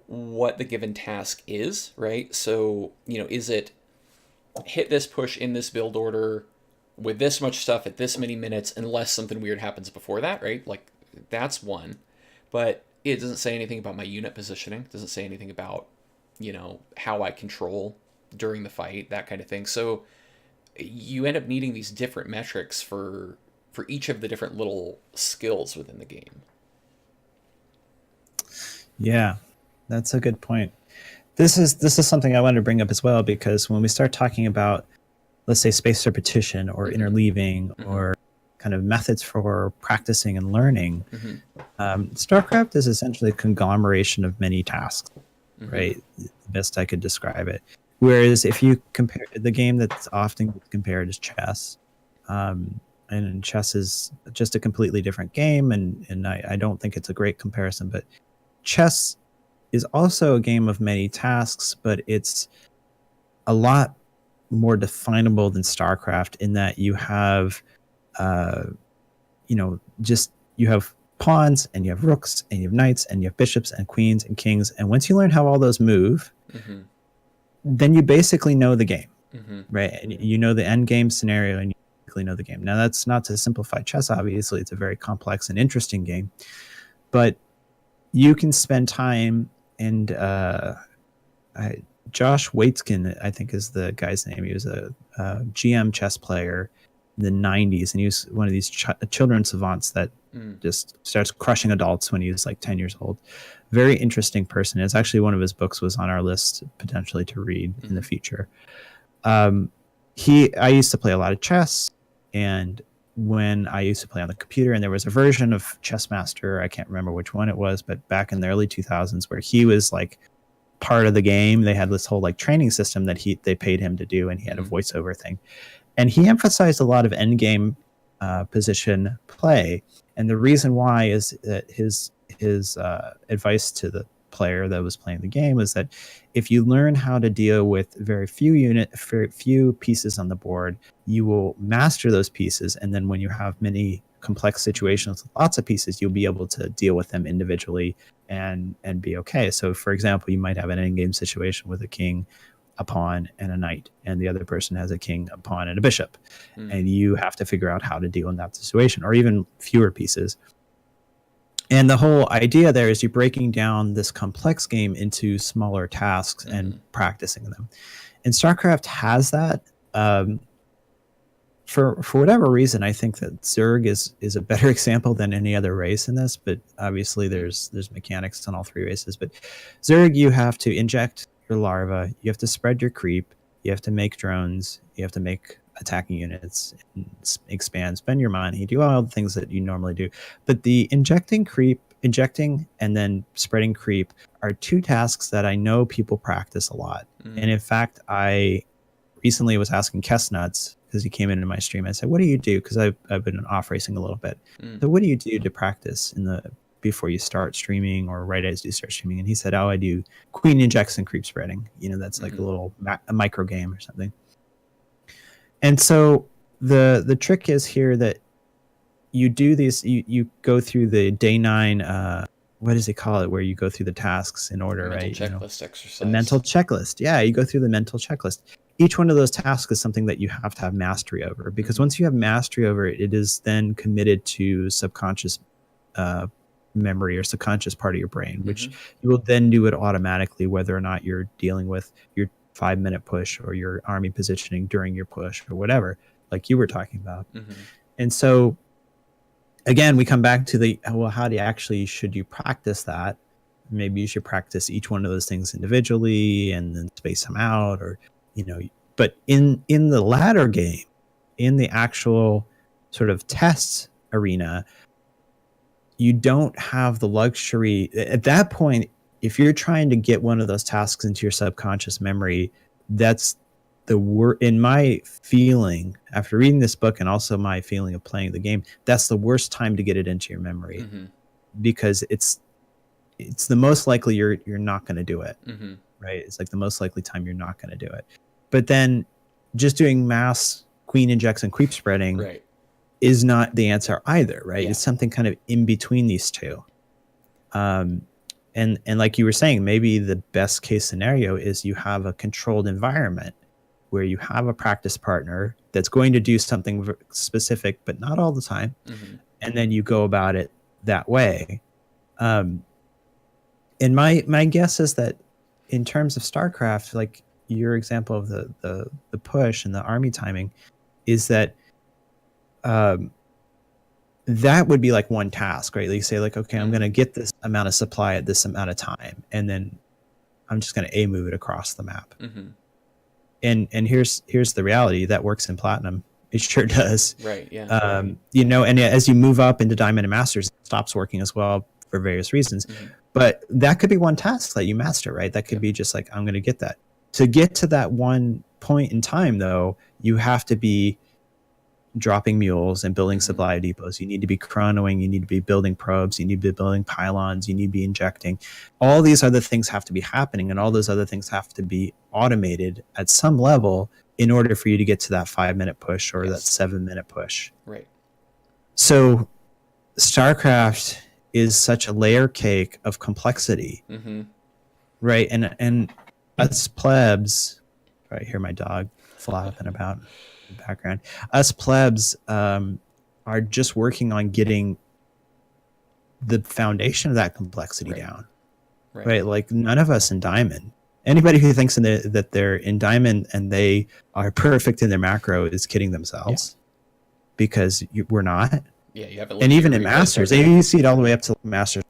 what the given task is, right? So, is it hit this push in this build order with this much stuff at this many minutes unless something weird happens before that, right? Like, that's one. But it doesn't say anything about my unit positioning. It doesn't say anything about, how I control during the fight, that kind of thing. So you end up needing these different metrics for each of the different little skills within the game. Yeah, that's a good point. This is something I wanted to bring up as well, because when we start talking about, let's say, spaced repetition or interleaving or kind of methods for practicing and learning, StarCraft is essentially a conglomeration of many tasks, right? The best I could describe it. Whereas if you compare the game that's often compared is chess, and chess is just a completely different game, and I don't think it's a great comparison, but chess is also a game of many tasks, but it's a lot more definable than StarCraft in that you have, you have pawns and you have rooks and you have knights and you have bishops and queens and kings. And once you learn how all those move, then you basically know the game, right? And you know the end game scenario and you basically know the game. Now, that's not to simplify chess, obviously. It's a very complex and interesting game. But you can spend time and Josh Waitzkin, I think is the guy's name. He was a GM chess player in the 90s, and he was one of these children savants that just starts crushing adults when he was like 10 years old. Very interesting person. It's actually one of his books was on our list potentially to read in the future. I used to play a lot of chess, and when I used to play on the computer, and there was a version of Chess Master, I can't remember which one it was, but back in the early 2000s, where he was like part of the game. They had this whole like training system that they paid him to do, and he had a voiceover thing. And he emphasized a lot of end game position play. And the reason why is that his advice to the player that was playing the game was that if you learn how to deal with very few pieces on the board, you will master those pieces. And then when you have many complex situations with lots of pieces, you'll be able to deal with them individually and be okay. So for example, you might have an end game situation with a king a pawn and a knight, and the other person has a king, a pawn, and a bishop. Mm. And you have to figure out how to deal in that situation, or even fewer pieces. And the whole idea there is you breaking down this complex game into smaller tasks and practicing them. And StarCraft has that. For whatever reason, I think that Zerg is a better example than any other race in this. But obviously, there's mechanics in all three races. But Zerg, you have to inject your larva, you have to spread your creep, you have to make drones, you have to make attacking units, expand, spend your money, do all the things that you normally do. But the injecting and then spreading creep are two tasks that I know people practice a lot. And in fact, I recently was asking Kessnuts, because he came into my stream. I said, what do you do? Because I've been off racing a little bit. So what do you do to practice before you start streaming, or right as you start streaming? And he said, oh, I do queen injects and creep spreading. That's like a micro game or something. And so the trick is here that you do these, you go through the day 9, what does he call it, where you go through the tasks in order, mental right? Checklist exercise. The mental checklist. Yeah, you go through the mental checklist. Each one of those tasks is something that you have to have mastery over, because once you have mastery over it, it is then committed to subconscious memory or subconscious part of your brain, which you will then do it automatically, whether or not you're dealing with your 5-minute push or your army positioning during your push or whatever, like you were talking about. And so again, we come back to how do you actually, should you practice that? Maybe you should practice each one of those things individually and then space them out, or but in the latter game, in the actual sort of test arena, you don't have the luxury at that point. If you're trying to get one of those tasks into your subconscious memory, that's in my feeling after reading this book, and also my feeling of playing the game, that's the worst time to get it into your memory, because it's the most likely you're not going to do it. Right? It's like the most likely time you're not going to do it. But then just doing mass queen injects and creep spreading is not the answer either, right? Yeah. It's something kind of in between these two. And like you were saying, maybe the best case scenario is you have a controlled environment where you have a practice partner that's going to do something specific, but not all the time. And then you go about it that way. And my guess is that in terms of StarCraft, like your example of the push and the army timing, is that that would be like one task, right? Like you say, like, okay, I'm going to get this amount of supply at this amount of time, and then I'm just going to move it across the map. And here's the reality that works in Platinum. It sure does. Right. Yeah. And as you move up into Diamond and Masters, it stops working as well for various reasons. But that could be one task that you master, right? That could be just like, I'm going to get that. To get to that one point in time, though, you have to be dropping mules and building supply depots. You need to be chronoing. You need to be building probes. You need to be building pylons. You need to be injecting. All these other things have to be happening, and all those other things have to be automated at some level in order for you to get to that 5-minute push or that 7-minute push. Right. So StarCraft is such a layer cake of complexity, right? And us plebs, I hear my dog flapping about in the background. Us plebs are just working on getting the foundation of that complexity down, right? Like none of us in Diamond. Anybody who thinks that they're in Diamond and they are perfect in their macro is kidding themselves, because we're not. Yeah, you haven't. And even in Masters, you see it all the way up to Masters.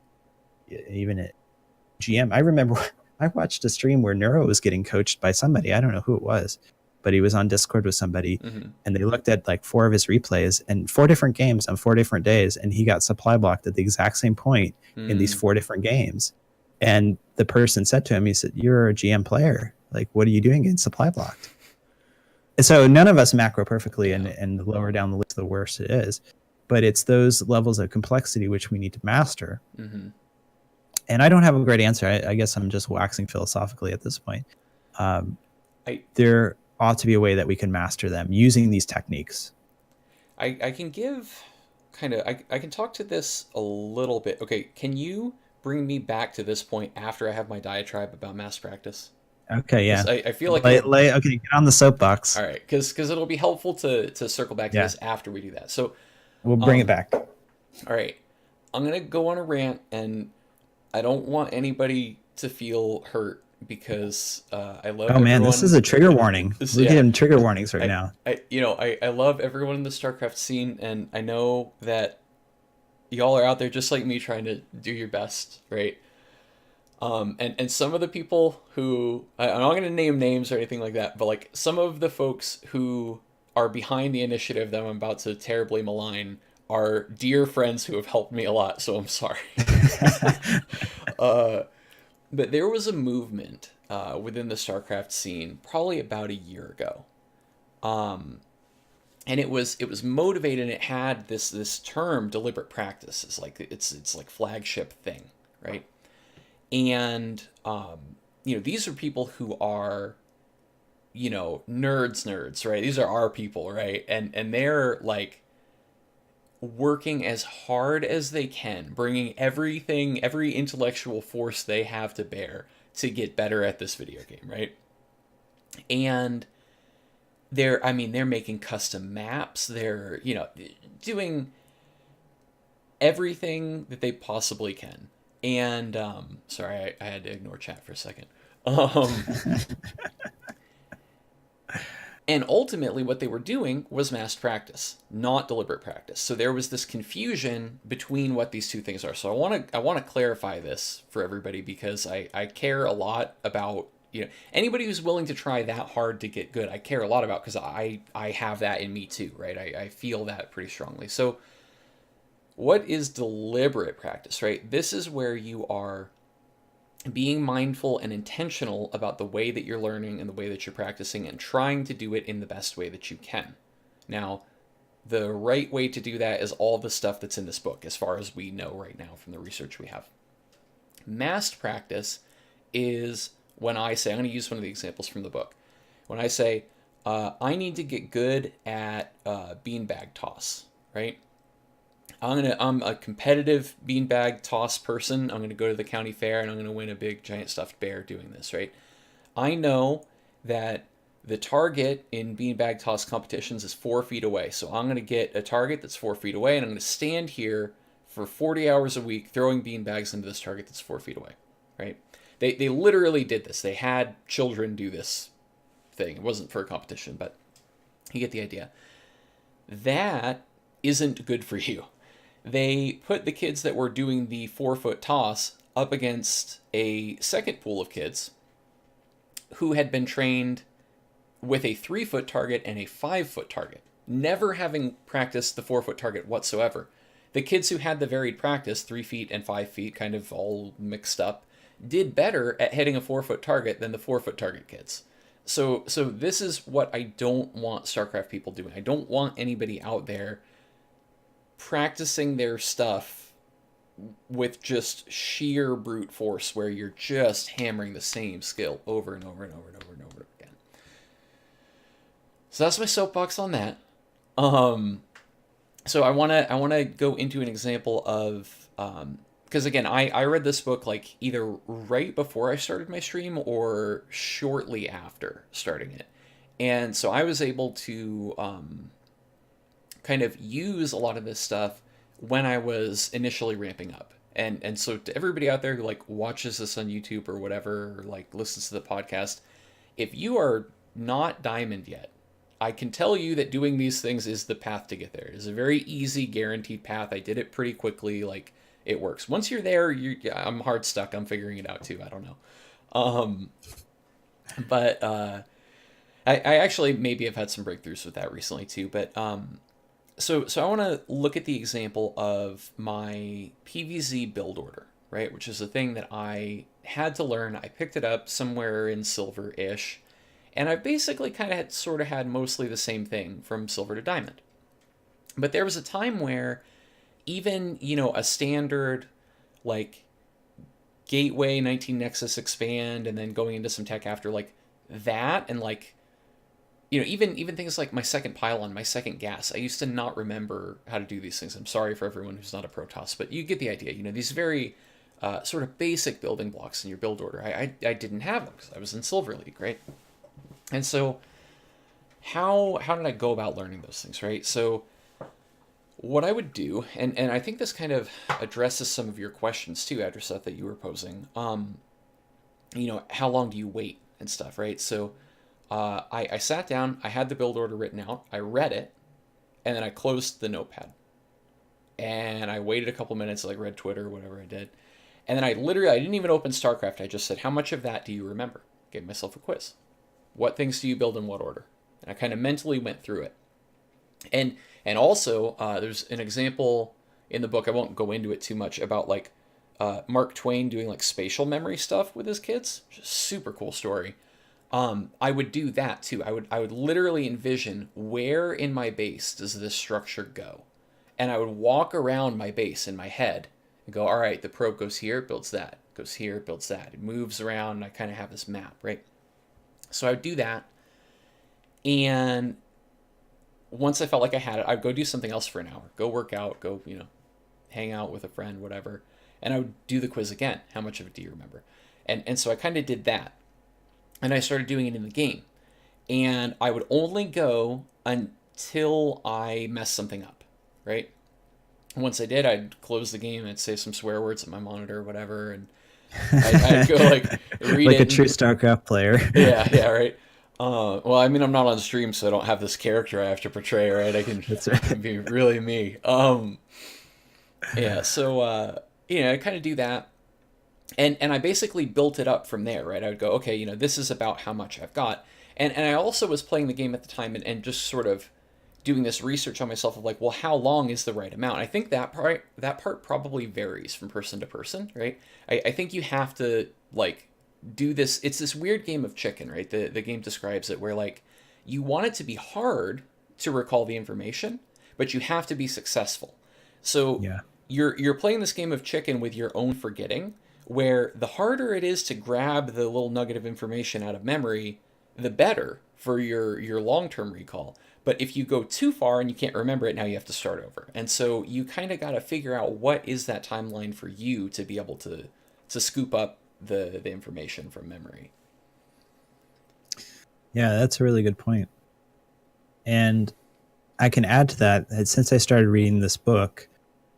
Even at GM, I remember I watched a stream where Neuro was getting coached by somebody. I don't know who it was, but he was on Discord with somebody, and they looked at like 4 of his replays and 4 different games on 4 different days, and he got supply blocked at the exact same point in these 4 different games. And the person said to him, he said, "You're a GM player. Like, what are you doing getting supply blocked?" And so none of us macro perfectly, and the lower down the list, the worse it is. But it's those levels of complexity which we need to master. And I don't have a great answer. I guess I'm just waxing philosophically at this point. There ought to be a way that we can master them using these techniques. I can give kind of, I can talk to this a little bit. Okay, can you bring me back to this point after I have my diatribe about mass practice? Okay, Because yeah. I feel like it'll. Okay, get on the soapbox. All right, because it'll be helpful to circle back to Yeah, this after we do that. So, we'll bring it um, back. all right, I'm gonna go on a rant, and I don't want anybody to feel hurt because I love Oh man, this is everyone. a trigger warning. This, We're yeah, getting trigger warnings right I, now. I love everyone in the StarCraft scene, and I know that y'all are out there just like me trying to do your best, right? And some of the people who I'm not going to name names or anything like that, but like some of the folks who are behind the initiative that I'm about to terribly malign are dear friends who have helped me a lot. So I'm sorry. uh, but there was a movement within the StarCraft scene probably about a year ago, and it was motivated. And it had this term deliberate practice. It's like it's like flagship thing, right? And these are people who are nerds, right? These are our people, right? And they're like working as hard as they can, bringing everything, every intellectual force they have to bear to get better at this video game, right? And they're making custom maps. They're doing everything that they possibly can. And sorry, I had to ignore chat for a second. Um, and ultimately, what they were doing was mass practice, not deliberate practice. So there was this confusion between what these two things are. So I want to clarify this for everybody because I care a lot about anybody who's willing to try that hard to get good. I care a lot about because I have that in me too, right? I feel that pretty strongly. So what is deliberate practice, right? This is where you are being mindful and intentional about the way that you're learning and the way that you're practicing and trying to do it in the best way that you can. Now, the right way to do that is all the stuff that's in this book, as far as we know right now from the research we have. Massed practice is when I say, I'm going to use one of the examples from the book. When I say, I need to get good at beanbag toss, right? I'm a competitive beanbag toss person. I'm gonna go to the county fair and I'm gonna win a big giant stuffed bear doing this, right? I know that the target in beanbag toss competitions is 4 feet away. So I'm gonna get a target that's 4 feet away and I'm gonna stand here for 40 hours a week throwing beanbags into this target that's 4 feet away, right? They literally did this. They had children do this thing. It wasn't for a competition, but you get the idea. That isn't good for you. They put the kids that were doing the 4 foot toss up against a second pool of kids who had been trained with a 3 foot target and a 5 foot target, never having practiced the 4 foot target whatsoever. The kids who had the varied practice, 3 feet and 5 feet, kind of all mixed up, did better at hitting a 4 foot target than the 4 foot target kids. So this is what I don't want StarCraft people doing. I don't want anybody out there practicing their stuff with just sheer brute force where you're just hammering the same skill over and over and over and over and over again. So that's my soapbox on that. So I wanna go into an example of because again I read this book like either right before I started my stream or shortly after starting it, and so I was able to kind of use a lot of this stuff when I was initially ramping up. And so to everybody out there who like watches this on YouTube or whatever, or like listens to the podcast, if you are not diamond yet, I can tell you that doing these things is the path to get there. It is a very easy, guaranteed path. I did it pretty quickly. Like it works. Once you're there, I'm hard stuck. I'm figuring it out too. I don't know. Um, but I actually maybe have had some breakthroughs with that recently too. But so I want to look at the example of my PVZ build order, right? Which is a thing that I had to learn. I picked it up somewhere in silver-ish, and I basically kind of sort of had mostly the same thing from silver to diamond. But there was a time where even, a standard like Gateway 19 Nexus expand and then going into some tech after like that and like even things like my second pylon, my second gas. I used to not remember how to do these things. I'm sorry for everyone who's not a Protoss, but you get the idea. These very sort of basic building blocks in your build order. I didn't have them because I was in Silver League, right? And so how did I go about learning those things, right? So what I would do, and I think this kind of addresses some of your questions too, Adresseth, that you were posing. How long do you wait and stuff, right? So I sat down, I had the build order written out, I read it, and then I closed the notepad. And I waited a couple minutes, like read Twitter, whatever I did. And then I didn't even open StarCraft. I just said, how much of that do you remember? Gave myself a quiz. What things do you build in what order? And I kind of mentally went through it. And also, there's an example in the book, I won't go into it too much, about like Mark Twain doing like spatial memory stuff with his kids. Just super cool story. I would do that too. I would literally envision, where in my base does this structure go? And I would walk around my base in my head and go, all right, the probe goes here, builds that, goes here, builds that. It moves around, and I kind of have this map, right? So I would do that. And once I felt like I had it, I'd go do something else for an hour. Go work out, go, hang out with a friend, whatever. And I would do the quiz again. How much of it do you remember? And so I kind of did that. And I started doing it in the game. And I would only go until I messed something up, right? Once I did, I'd close the game, I'd say some swear words at my monitor or whatever, and I'd go like read like it. A true StarCraft player. Yeah, right. Well, I mean, I'm not on stream, so I don't have this character I have to portray, right? I can, That's right. I can be really me. Yeah, so I kind of do that, and I basically built it up from there, right? I would go, okay, this is about how much I've got, and I also was playing the game at the time, and just sort of doing this research on myself of like, well, how long is the right amount? I think that part probably varies from person to person, right? I think you have to like do this. It's this weird game of chicken, right? The game describes it where like you want it to be hard to recall the information, but you have to be successful. So Yeah. you're playing this game of chicken with your own forgetting, where the harder it is to grab the little nugget of information out of memory, the better for your long-term recall. But if you go too far and you can't remember it, now you have to start over. And so you kind of got to figure out what is that timeline for you to be able to scoop up the information from memory. Yeah, that's a really good point. And I can add to that since I started reading this book,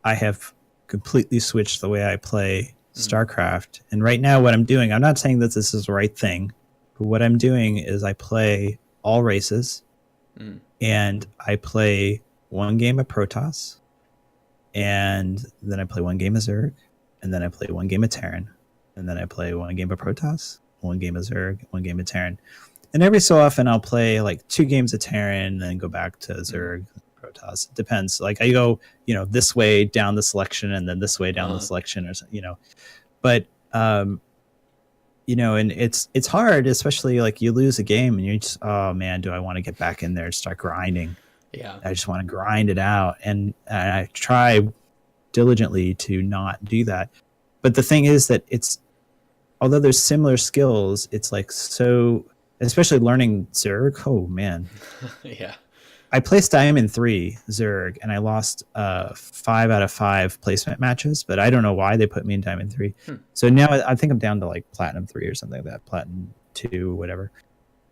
I have completely switched the way I play StarCraft. And right now what I'm doing, I'm not saying that this is the right thing, but what I'm doing is I play all races. And I play one game of Protoss, and then I play one game of Zerg, and then I play one game of Terran, and then I play one game of Protoss, one game of Zerg, one game of Terran. And every so often I'll play like 2 games of Terran and then go back to Zerg, Protoss. It depends. Like I go, this way down the selection and then this way down the selection, or but and it's hard, especially like you lose a game and you just, oh man, do I want to get back in there and start grinding? Yeah. I just want to grind it out. And I try diligently to not do that. But the thing is that although there's similar skills, it's like, so, especially learning Zerg, oh man. Yeah. I placed Diamond 3 Zerg, and I lost 5 out of 5 placement matches, but I don't know why they put me in Diamond 3. So now I think I'm down to like Platinum 3 or something like that, Platinum 2, whatever.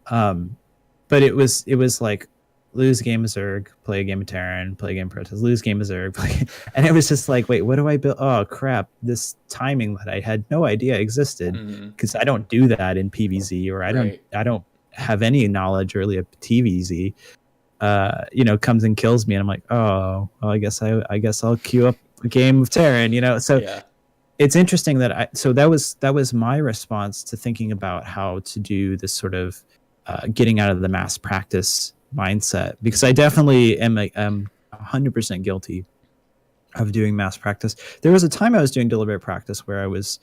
But it was like lose a game of Zerg, play a game of Terran, play a game of Protoss, lose a game of Zerg, and it was just like, wait, what do I build? Oh crap! This timing that I had no idea existed, because I don't do that in PvZ, or I don't have any knowledge really of TvZ. Comes and kills me, and I'm like, oh, well, I guess I'll queue up a game of Terran, so yeah. It's interesting that that was my response to thinking about how to do this sort of getting out of the mass practice mindset, because I definitely am 100% guilty of doing mass practice. There was a time I was doing deliberate practice where I was,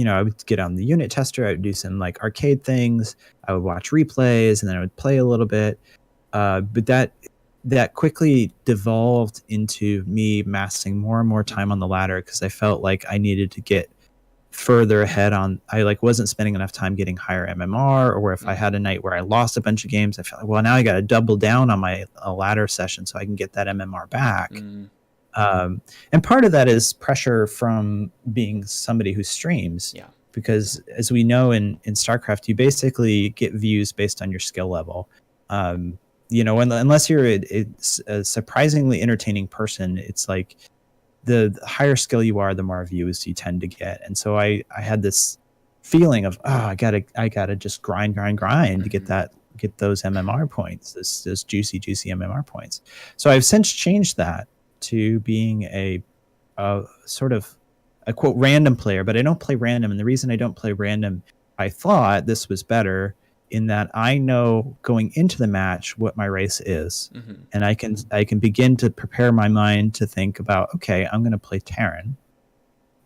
I would get on the unit tester, I would do some like arcade things, I would watch replays, and then I would play a little bit. But that quickly devolved into me massing more and more time on the ladder, because I felt like I needed to get further ahead I like wasn't spending enough time getting higher MMR, or if I had a night where I lost a bunch of games, I felt like, well, now I got to double down on my ladder session so I can get that MMR back. And part of that is pressure from being somebody who streams. Yeah. Because as we know in StarCraft, you basically get views based on your skill level. Unless you're a surprisingly entertaining person, it's like the higher skill you are, the more views you tend to get. And so I had this feeling of, I gotta just grind to get those MMR points, those juicy MMR points. So I've since changed that to being a sort of a quote random player, but I don't play random. And the reason I don't play random, I thought this was better in that I know going into the match what my race is, and I can begin to prepare my mind to think about, okay, I'm going to play Terran.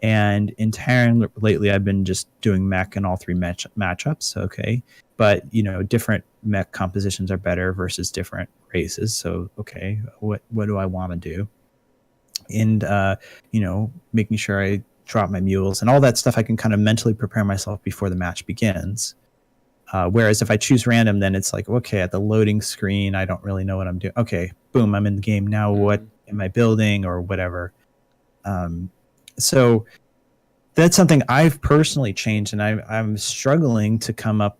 And in Terran lately, I've been just doing mech in all three matchups. Okay, but different mech compositions are better versus different races. So okay, what do I want to do? And making sure I drop my mules and all that stuff, I can kind of mentally prepare myself before the match begins. Whereas if I choose random, then it's like, okay, at the loading screen, I don't really know what I'm doing. Okay, boom, I'm in the game now. What am I building or whatever? So that's something I've personally changed, and I'm struggling to come up,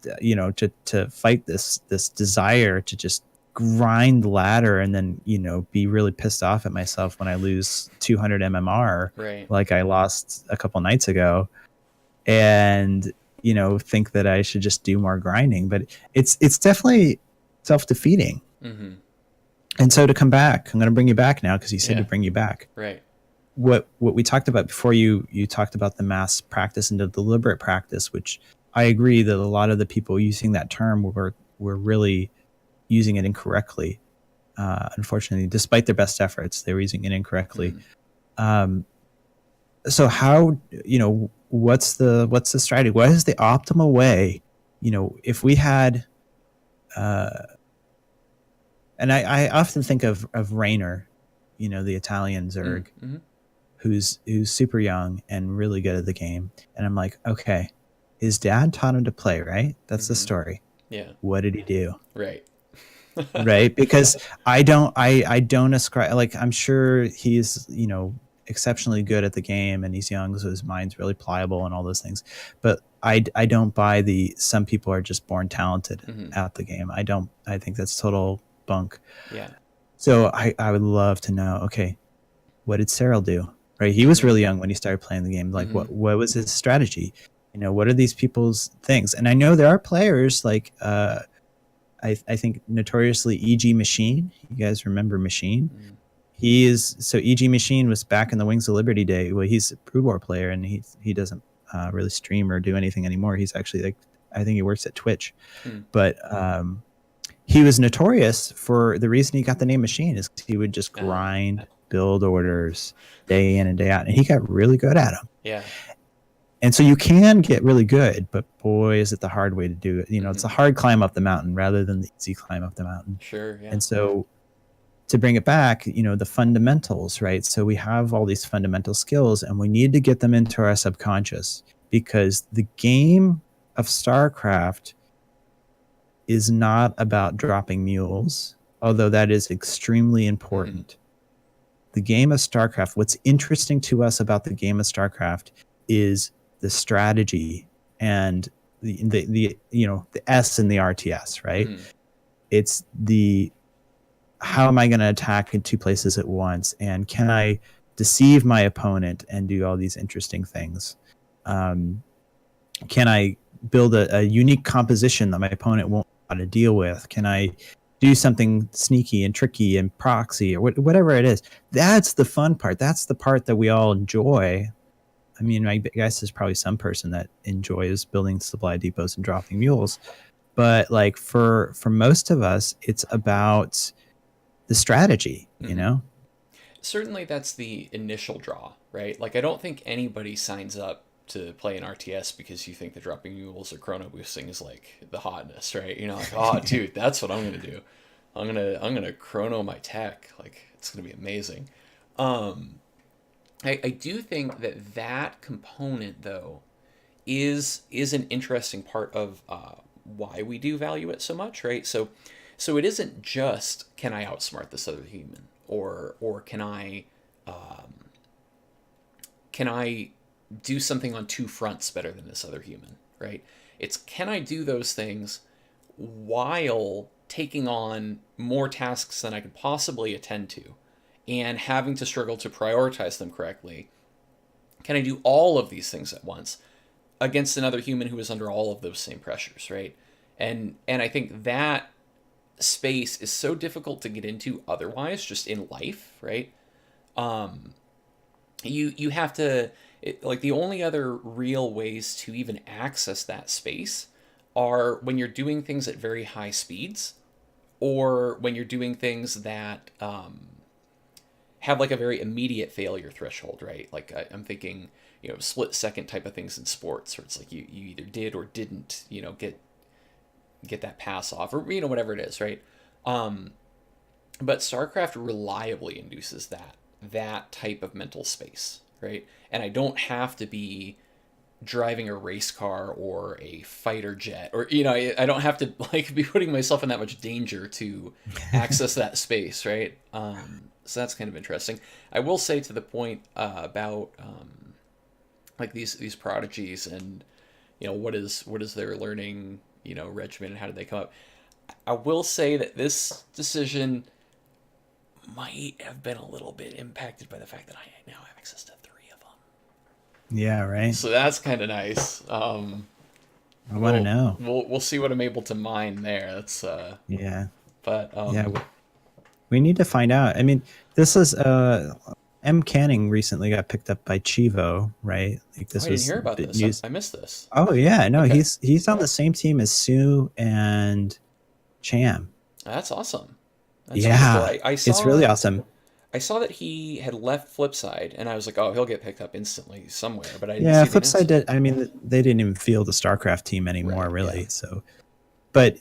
to fight this desire to just grind the ladder and then be really pissed off at myself when I lose 200 MMR, right, like I lost a couple nights ago, and think that I should just do more grinding. But it's definitely self-defeating. And so to come back, I'm going to bring you back now because you said to bring you back. Right. What we talked about before, you talked about the mass practice and the deliberate practice, which I agree that a lot of the people using that term were really using it incorrectly. Unfortunately, despite their best efforts, they were using it incorrectly. So how, what's the strategy? What is the optimal way? If we had, and I often think of Rainer, the Italian Zerg, who's super young and really good at the game. And I'm like, okay, his dad taught him to play, right? That's the story. Yeah. What did he do? Right. Right. Because I don't ascribe, like, I'm sure he's, exceptionally good at the game and he's young, so his mind's really pliable and all those things. But I don't buy some people are just born talented at the game. I think that's total bunk. Yeah. So I would love to know, okay, what did Cyril do? Right. He was really young when he started playing the game. Like what was his strategy? What are these people's things? And I know there are players like, I think notoriously EG Machine. You guys remember Machine? So EG Machine was back in the Wings of Liberty day. Well, he's a Brood War player and he doesn't really stream or do anything anymore. He's actually I think he works at Twitch, but he was notorious for the reason he got the name Machine is he would just grind, build orders day in and day out, and he got really good at them. Yeah. And so you can get really good, but boy, is it the hard way to do it. It's a hard climb up the mountain rather than the easy climb up the mountain. Sure. Yeah. And so to bring it back, the fundamentals, right? So we have all these fundamental skills and we need to get them into our subconscious because the game of StarCraft is not about dropping mules, although that is extremely important. The game of StarCraft, what's interesting to us about the game of StarCraft is the strategy and the S in the RTS, right? It's how am I going to attack in two places at once? And can I deceive my opponent and do all these interesting things? Can I build a unique composition that my opponent won't know how to deal with? Can I do something sneaky and tricky and proxy or whatever it is? That's the fun part. That's the part that we all enjoy. I mean, I guess there's probably some person that enjoys building supply depots and dropping mules. But like for most of us, it's about the strategy, Certainly that's the initial draw, right? Like I don't think anybody signs up to play an RTS because you think the dropping mules or chrono boosting is like the hotness, right? Like, oh dude, that's what I'm gonna do. I'm gonna chrono my tech. Like it's gonna be amazing. I do think that component though is an interesting part of why we do value it so much, right? So it isn't just can I outsmart this other human, or can I do something on two fronts better than this other human, right? It's, can I do those things while taking on more tasks than I could possibly attend to and having to struggle to prioritize them correctly? Can I do all of these things at once against another human who is under all of those same pressures, right? And I think that space is so difficult to get into otherwise, just in life, right? You have to, like, the only other real ways to even access that space are when you're doing things at very high speeds, or when you're doing things that have like a very immediate failure threshold, right? Like I'm thinking, split second type of things in sports, where it's like you either did or didn't, get that pass off, or whatever it is, right? But StarCraft reliably induces that type of mental space, right? And I don't have to be driving a race car or a fighter jet, or I don't have to like be putting myself in that much danger to access that space, right? So that's kind of interesting. I will say, to the point about like these prodigies, and what is their learning regimen, and how did they come up. I will say that this decision might have been a little bit impacted by the fact that I now have access to three of them. Yeah, right. So that's kind of nice. I want to know. We'll see what I'm able to mine there. That's Yeah. but Yeah. We need to find out. I mean, this is M. Canning recently got picked up by Chivo, right? Like, this I didn't hear about this. news. I missed this. Oh yeah, no, Okay. he's on the same team as Sue and Cham. That's awesome. That's Yeah, wonderful. I it's really saw awesome. I saw that he had left Flipside, and I was like, oh, he'll get picked up instantly somewhere. But I didn't Yeah, see the Flipside announcement. did. I mean, they didn't even field the StarCraft team anymore, Right. really. Yeah. So, but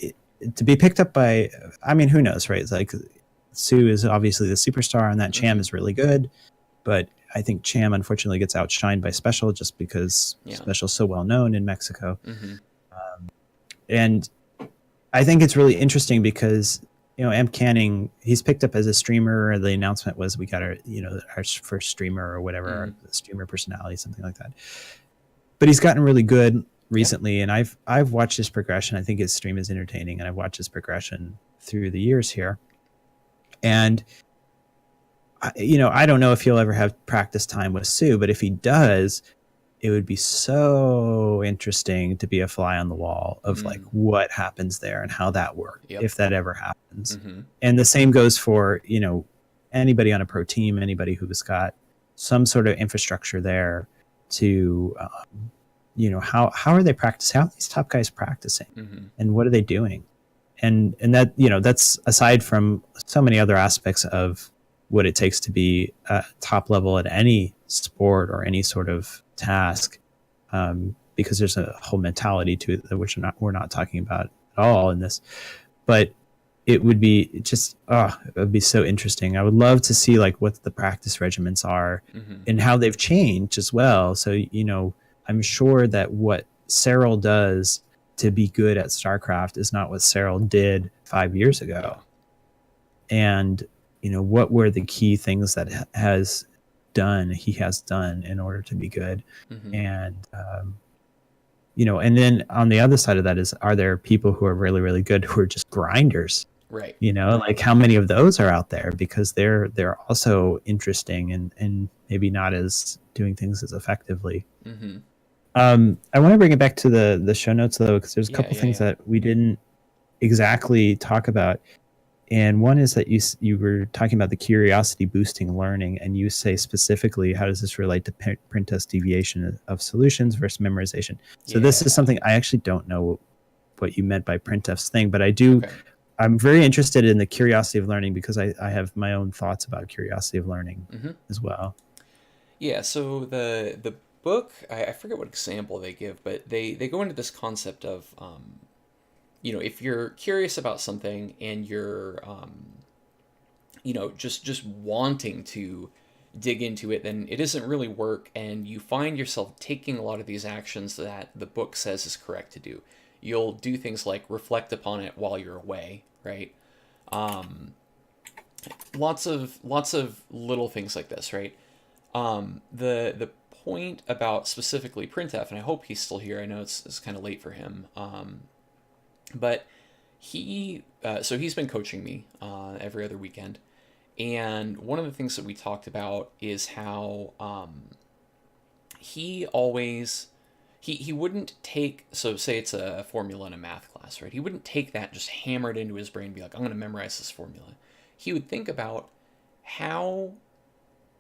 to be picked up by, I mean, who knows, right? It's like, Sue is obviously the superstar, and that Cham is really good. But I think Cham unfortunately gets outshined by Special, just because Special's so well known in Mexico. Mm-hmm. And I think it's really interesting because, M. Canning, he's picked up as a streamer. The announcement was, we got our first streamer, or whatever, our streamer personality, something like that. But he's gotten really good recently, and I've watched his progression. I think his stream is entertaining, and I've watched his progression through the years here. And I don't know if he'll ever have practice time with Sue, but if he does, it would be so interesting to be a fly on the wall of like what happens there and how that works, if that ever happens. And the same goes for, anybody on a pro team, anybody who's got some sort of infrastructure there to, how are they practicing? How are these top guys practicing? And what are they doing? And that, that's aside from so many other aspects of what it takes to be top level at any sport or any sort of task, because there's a whole mentality to it, which we're not talking about at all in this. But it would be just, it would be so interesting. I would love to see like what the practice regimens are and how they've changed as well. So, I'm sure that what Serral does to be good at StarCraft is not what Serral did 5 years ago. And, what were the key things that he has done in order to be good. And, and then on the other side of that is, are there people who are really, really good who are just grinders? Right. Like, how many of those are out there? Because they're also interesting and maybe not as doing things as effectively. I want to bring it back to the show notes, though, because there's a couple things that we didn't exactly talk about. And one is that you were talking about the curiosity boosting learning, and you say specifically, how does this relate to print test deviation of solutions versus memorization? So this is something I actually don't know what you meant by print test thing, but I do. Okay. I'm very interested in the curiosity of learning because I have my own thoughts about curiosity of learning as well. Yeah. So the book, I forget what example they give, but they go into this concept of if you're curious about something and you're, just wanting to dig into it, then it isn't really work, and you find yourself taking a lot of these actions that the book says is correct to do. You'll do things like reflect upon it while you're away, right? lots of little things like this, right? The point about specifically printf, and I hope he's still here. I know it's kind of late for him, but so he's been coaching me every other weekend, and one of the things that we talked about is how he always he wouldn't take, so say it's a formula in a math class, right? He wouldn't take that and just hammer it into his brain and be like, I'm going to memorize this formula. He would think about how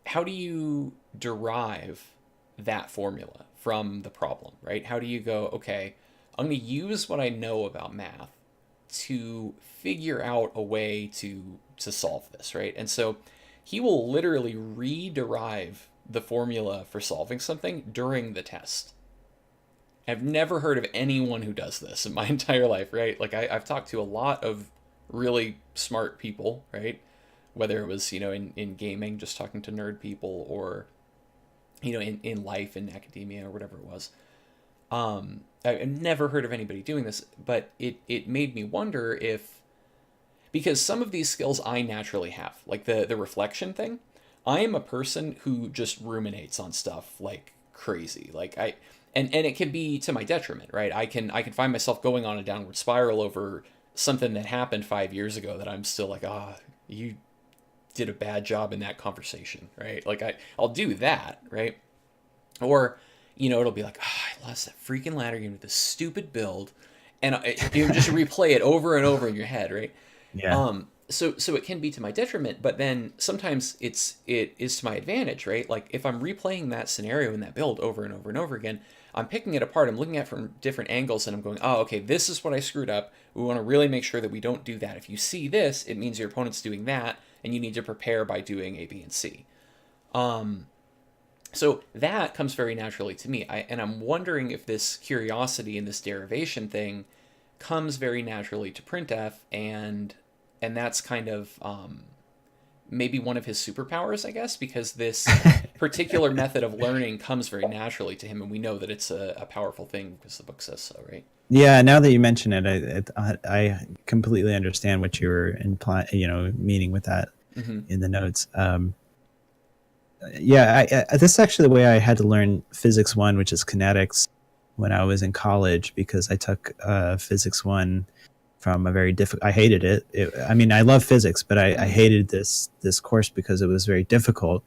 how do you derive that formula from the problem, right? How do you go, okay, I'm going to use what I know about math to figure out a way to solve this, right? And so he will literally re-derive the formula for solving something during the test. I've never heard of anyone who does this in my entire life, right? Like I've talked to a lot of really smart people, right? Whether it was, in gaming, just talking to nerd people, or, in life, in academia, or whatever it was. I've never heard of anybody doing this, but it made me wonder if, because some of these skills I naturally have, like the reflection thing, I am a person who just ruminates on stuff like crazy. Like and it can be to my detriment, right? I can find myself going on a downward spiral over something that happened 5 years ago that I'm still like, you did a bad job in that conversation, right? Like I'll do that, right? Or, it'll be like, I lost that freaking ladder game with this stupid build, and you just replay it over and over in your head, right? Yeah. So it can be to my detriment, but then sometimes it is to my advantage, right? Like if I'm replaying that scenario in that build over and over and over again, I'm picking it apart, I'm looking at it from different angles, and I'm going, oh, okay, this is what I screwed up. We want to really make sure that we don't do that. If you see this, it means your opponent's doing that, and you need to prepare by doing A, B, and C. So that comes very naturally to me. And I'm wondering if this curiosity and this derivation thing comes very naturally to printf, and that's kind of maybe one of his superpowers, I guess, because this particular method of learning comes very naturally to him, and we know that it's a powerful thing because the book says so, right? Yeah, now that you mention it, I completely understand what you were meaning with that Mm-hmm. in the notes. Yeah, this is actually the way I had to learn Physics 1, which is kinetics, when I was in college, because I took Physics 1 from a very difficult. I hated it. I mean, I love physics, but I hated this course because it was very difficult,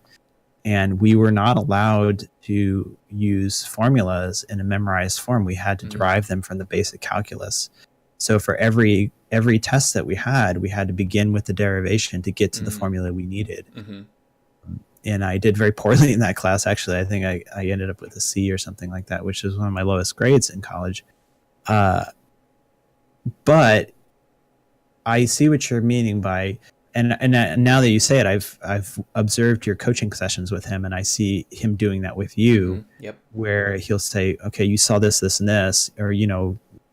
and we were not allowed to use formulas in a memorized form. We had to derive them from the basic calculus. So for every test that we had to begin with the derivation to get to the formula we needed. Mm-hmm. And I did very poorly in that class. Actually, I think I ended up with a C or something like that, which was one of my lowest grades in college. But I see what you're meaning by, and now that you say it, I've observed your coaching sessions with him, and I see him doing that with you. Mm-hmm. Yep. Where he'll say, okay, you saw this, this, and this, or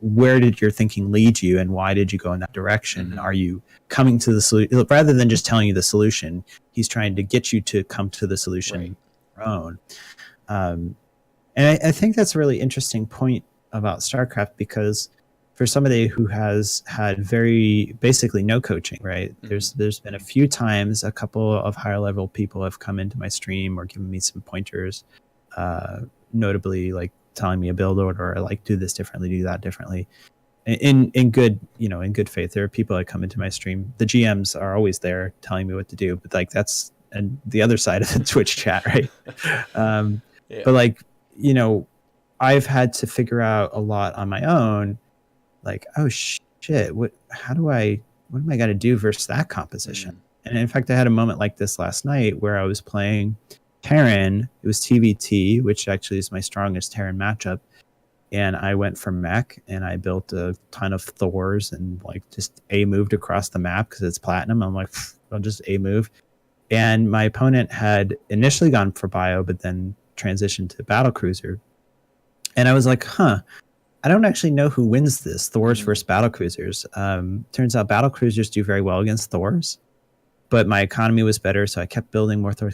where did your thinking lead you, and why did you go in that direction? Mm-hmm. Are you coming to the solution rather than just telling you the solution? He's trying to get you to come to the solution right. on your own. And I think that's a really interesting point about StarCraft, because for somebody who has had very basically no coaching, right? Mm-hmm. There's been a few times a couple of higher level people have come into my stream or given me some pointers, notably like telling me a build order, or like do this differently, do that differently. In good, in good faith. There are people that come into my stream. The GMs are always there telling me what to do, but like that's and the other side of the Twitch chat, right? Yeah. But like, I've had to figure out a lot on my own. Like, oh shit, what am I going to do versus that composition? Mm-hmm. And in fact, I had a moment like this last night where I was playing Terran. It was TVT, which actually is my strongest Terran matchup. And I went for mech, and I built a ton of Thors and like just A moved across the map because it's platinum. I'm like, I'll just A move. And my opponent had initially gone for bio, but then transitioned to battlecruiser. And I was like, I don't actually know who wins this, Thors versus battlecruisers. Turns out battlecruisers do very well against Thors, but my economy was better, so I kept building more Thors,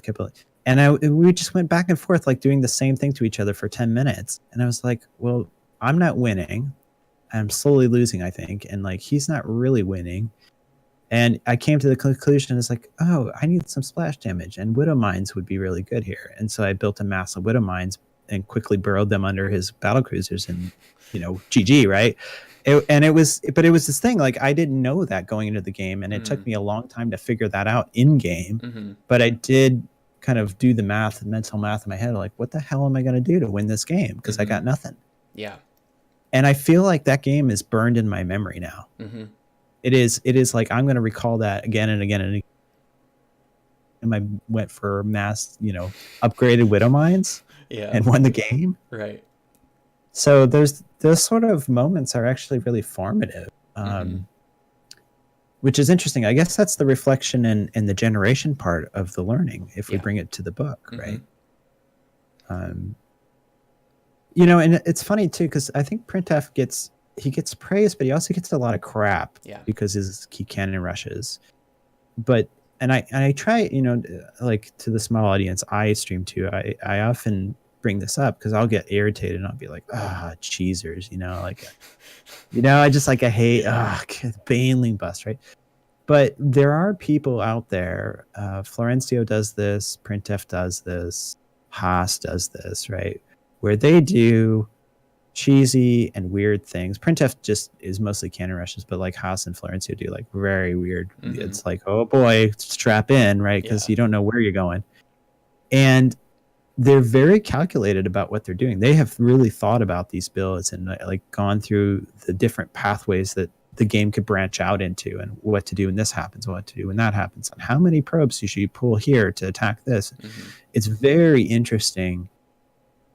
and we just went back and forth, like doing the same thing to each other for 10 minutes. And I was like, well, I'm not winning. I'm slowly losing, I think. And like, he's not really winning. And I came to the conclusion, it's like, oh, I need some splash damage, and Widow Mines would be really good here. And so I built a mass of Widow Mines and quickly burrowed them under his battle cruisers, and GG, right? It was this thing, like, I didn't know that going into the game, and it took me a long time to figure that out in game. Mm-hmm. But I did kind of do the mental math in my head, like, what the hell am I going to do to win this game? Because I got nothing. Yeah. And I feel like that game is burned in my memory now. Mm-hmm. It is like, I'm going to recall that again and again and again. And I went for mass, upgraded Widow Mines and won the game. Right. So those sort of moments are actually really formative, which is interesting. I guess that's the reflection in the generation part of the learning, if we bring it to the book, right? And it's funny too, because I think Printf gets praise, but he also gets a lot of crap because he cannon rushes. But I try, like, to the small audience I stream to, I often bring this up because I'll get irritated and I'll be like, cheesers, I just, like, I hate Baneling bust, right? But there are people out there, Florencio does this, Printf does this, Haas does this, right? Where they do cheesy and weird things. Printf just is mostly cannon rushes, but like Haas and Florencio do, like, very weird. It's like, oh boy, strap in, right? Because you don't know where you're going. And they're very calculated about what they're doing. They have really thought about these builds and, like, gone through the different pathways that the game could branch out into, and what to do when this happens, what to do when that happens, and how many probes you should pull here to attack this. It's very interesting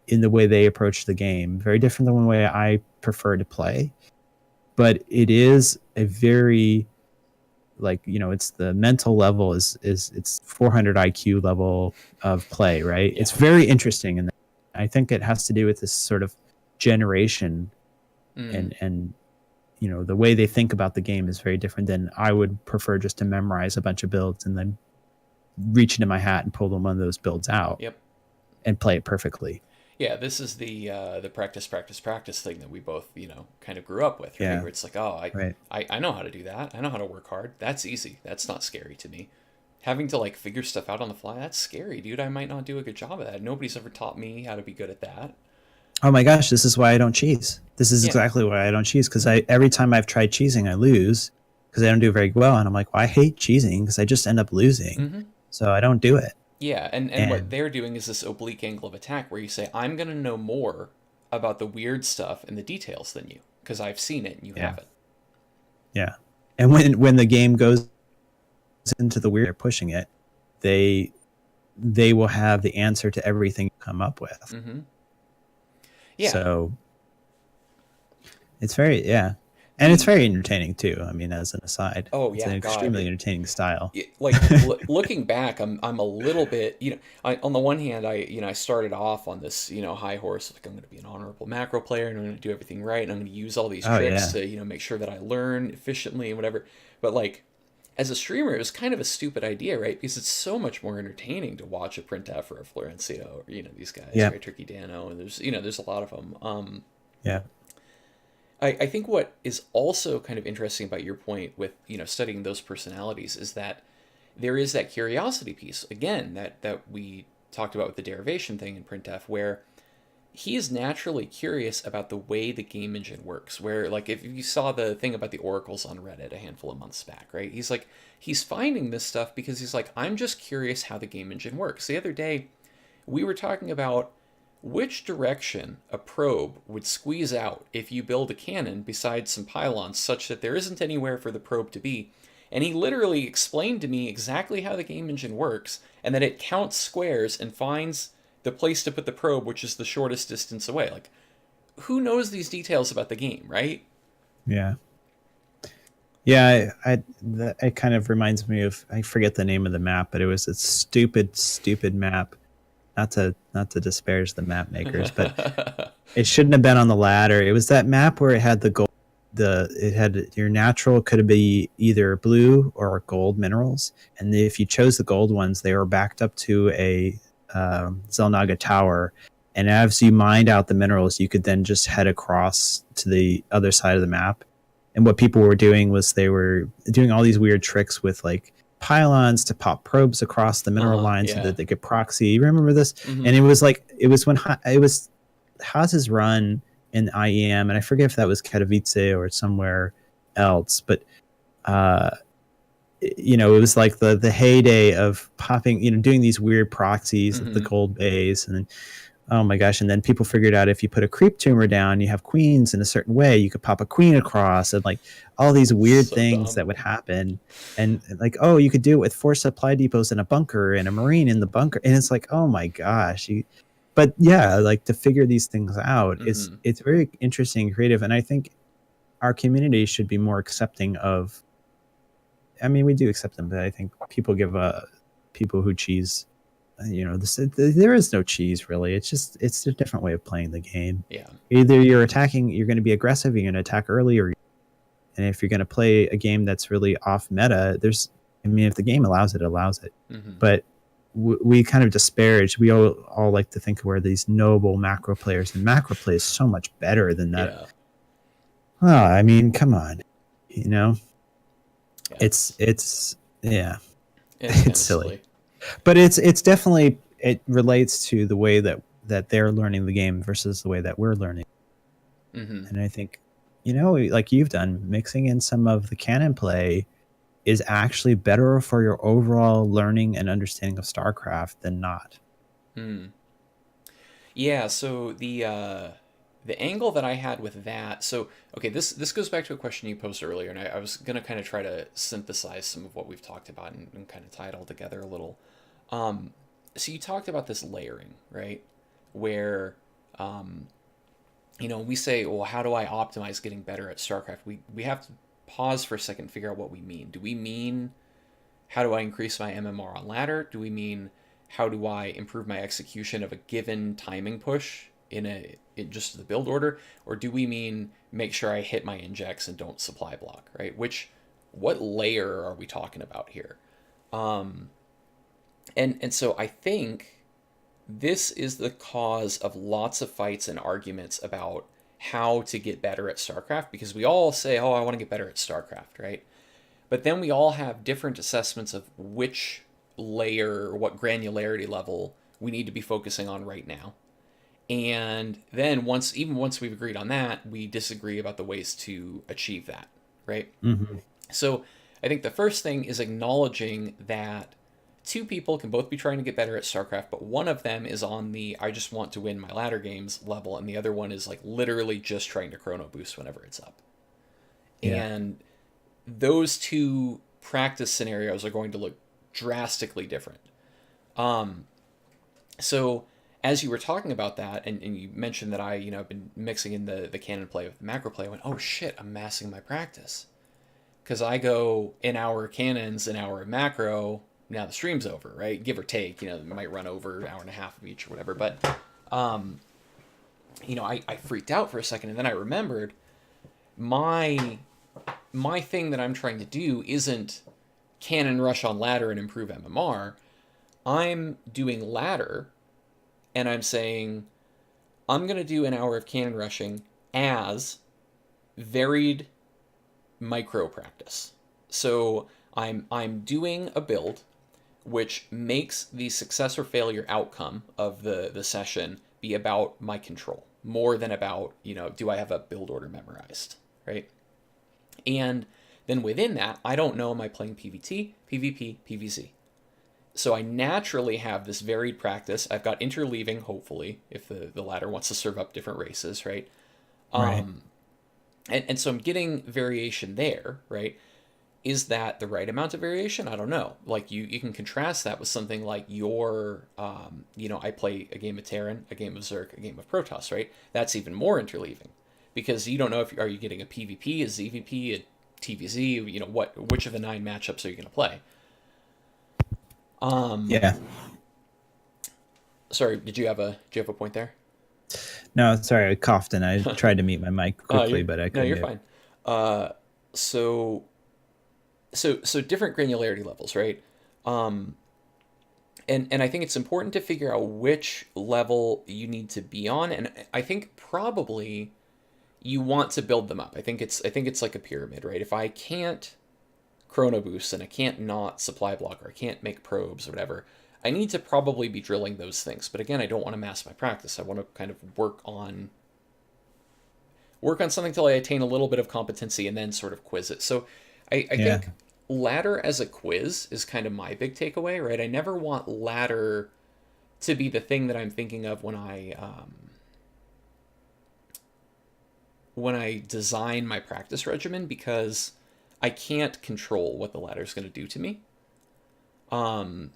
in the way they approach the game. Very different than the way I prefer to play. But it is a very, like, it's the mental level is it's 400 IQ level of play, right? It's very interesting, and I think it has to do with this sort of generation, and the way they think about the game is very different than I would prefer, just to memorize a bunch of builds and then reach into my hat and pull one of those builds out and play it perfectly. Yeah, this is the practice thing that we both, kind of grew up with, right? Where it's like, I know how to do that. I know how to work hard. That's easy. That's not scary to me. Having to, like, figure stuff out on the fly, that's scary, dude. I might not do a good job of that. Nobody's ever taught me how to be good at that. Oh my gosh, this is why I don't cheese. This is exactly why I don't cheese, because every time I've tried cheesing, I lose because I don't do very well. And I'm like, well, I hate cheesing because I just end up losing. So I don't do it. Yeah, and what they're doing is this oblique angle of attack where you say, I'm going to know more about the weird stuff and the details than you, because I've seen it and you haven't. Yeah. And when the game goes into the weird, they're pushing it, they will have the answer to everything you come up with. Yeah. So it's very, and it's very entertaining too. I mean, as an aside, it's an extremely entertaining style. Like, looking back, I'm a little bit, on the one hand, I started off on this, high horse, like, I'm going to be an honorable macro player and I'm going to do everything right and I'm going to use all these tricks to, make sure that I learn efficiently and whatever. But, like, as a streamer, it was kind of a stupid idea, right? Because it's so much more entertaining to watch a Printf or a Florencio, or, these guys, right? Tricky Dano, and there's a lot of them. I think what is also kind of interesting about your point with, studying those personalities is that there is that curiosity piece, again, that we talked about with the derivation thing in Printf, where he is naturally curious about the way the game engine works. Where, like, if you saw the thing about the oracles on Reddit a handful of months back, right? He's finding this stuff because he's like, I'm just curious how the game engine works. The other day, we were talking about which direction a probe would squeeze out if you build a cannon beside some pylons such that there isn't anywhere for the probe to be. And he literally explained to me exactly how the game engine works, and that it counts squares and finds the place to put the probe, which is the shortest distance away. Like, who knows these details about the game, right? Yeah. Yeah, it kind of reminds me of, I forget the name of the map, but it was a stupid map. Not to disparage the map makers, but it shouldn't have been on the ladder. It was that map where it had the gold. It had your natural could be either blue or gold minerals, and if you chose the gold ones, they were backed up to a Xel'Naga tower, and as you mined out the minerals, you could then just head across to the other side of the map And what people were doing was they were doing all these weird tricks with like pylons to pop probes across the mineral line so Yeah. that they could proxy. You remember this? Mm-hmm. And it was like it was when it was Haas's run in IEM, and I forget if that was Katowice or somewhere else, but you know, it was like the heyday of popping, you know, doing these weird proxies of the gold base, and then, oh my gosh, and then people figured out if you put a creep tumor down, you have queens in a certain way, you could pop a queen across, and like all these weird things that would happen, and like, oh, you could do it with 4 supply depots in a bunker and a marine in the bunker, and it's like, oh my gosh, but yeah, like to figure these things out, it's very interesting, creative, and I think our community should be more accepting of. I mean, we do accept them, but I think people give people who cheese, you know, there is no cheese really. It's a different way of playing the game. Yeah. Either you're attacking, you're going to be aggressive, you're going to attack early, and if you're going to play a game that's really off meta, I mean, if the game allows it, it allows it. But we kind of disparage. We all like to think we're these noble macro players, and macro play is so much better than that. Yeah. Oh, I mean, come on, you know. Yeah. It's silly, but it's definitely, it relates to the way that they're learning the game versus the way that we're learning. And I think, you know, like you've done, mixing in some of the canon play is actually better for your overall learning and understanding of StarCraft than not. Yeah, so the angle that I had with that, so okay, this goes back to a question you posed earlier, and I was gonna kind of try to synthesize some of what we've talked about and kind of tie it all together a little. So you talked about this layering, right? Where, you know, we say, well, how do I optimize getting better at StarCraft? We have to pause for a second and figure out what we mean. Do we mean, how do I increase my MMR on ladder? Do we mean, how do I improve my execution of a given timing push in just the build order? Or do we mean make sure I hit my injects and don't supply block, right? What layer are we talking about here? And so I think this is the cause of lots of fights and arguments about how to get better at StarCraft, because we all say, oh, I want to get better at StarCraft, right? But then we all have different assessments of which layer or what granularity level we need to be focusing on right now. And then once we've agreed on that, we disagree about the ways to achieve that, right? So I think the first thing is acknowledging that two people can both be trying to get better at StarCraft, but one of them is on the I just want to win my ladder games level, and the other one is like literally just trying to chrono boost whenever it's up. Yeah. And those two practice scenarios are going to look drastically different. So as you were talking about that, and you mentioned that I've been mixing in the canon play with the macro play, I went, oh shit, I'm massing my practice. Because I go an hour cannons, an hour of macro, now the stream's over, right? Give or take, it might run over an hour and a half of each or whatever. But, I freaked out for a second, and then I remembered my thing that I'm trying to do isn't cannon rush on ladder and improve MMR. I'm doing ladder, and I'm saying I'm going to do an hour of cannon rushing as varied micro practice. So I'm doing a build which makes the success or failure outcome of the session be about my control more than about, do I have a build order memorized, right? And then within that, I don't know, am I playing PvT, PvP, PvZ? So I naturally have this varied practice. I've got interleaving, hopefully, if the ladder wants to serve up different races, right? Right. And so I'm getting variation there, right? Is that the right amount of variation? I don't know. Like you can contrast that with something like your, I play a game of Terran, a game of Zerg, a game of Protoss, right? That's even more interleaving because you don't know are you getting a PvP, a ZVP, a TVZ, which of the 9 matchups are you going to play? Yeah. Sorry, do you have a point there? No, sorry, I coughed and I tried to mute my mic quickly, but I couldn't. No, you're fine. So different granularity levels, right? And I think it's important to figure out which level you need to be on. And I think probably, you want to build them up. I think it's like a pyramid, right? If I can't chrono boost and I can't not supply block or I can't make probes or whatever, I need to probably be drilling those things. But again, I don't want to mass my practice. I want to kind of work on something till I attain a little bit of competency and then sort of quiz it. So I Yeah. think ladder as a quiz is kind of my big takeaway, right? I never want ladder to be the thing that I'm thinking of when I design my practice regimen, because I can't control what the ladder is going to do to me. Um,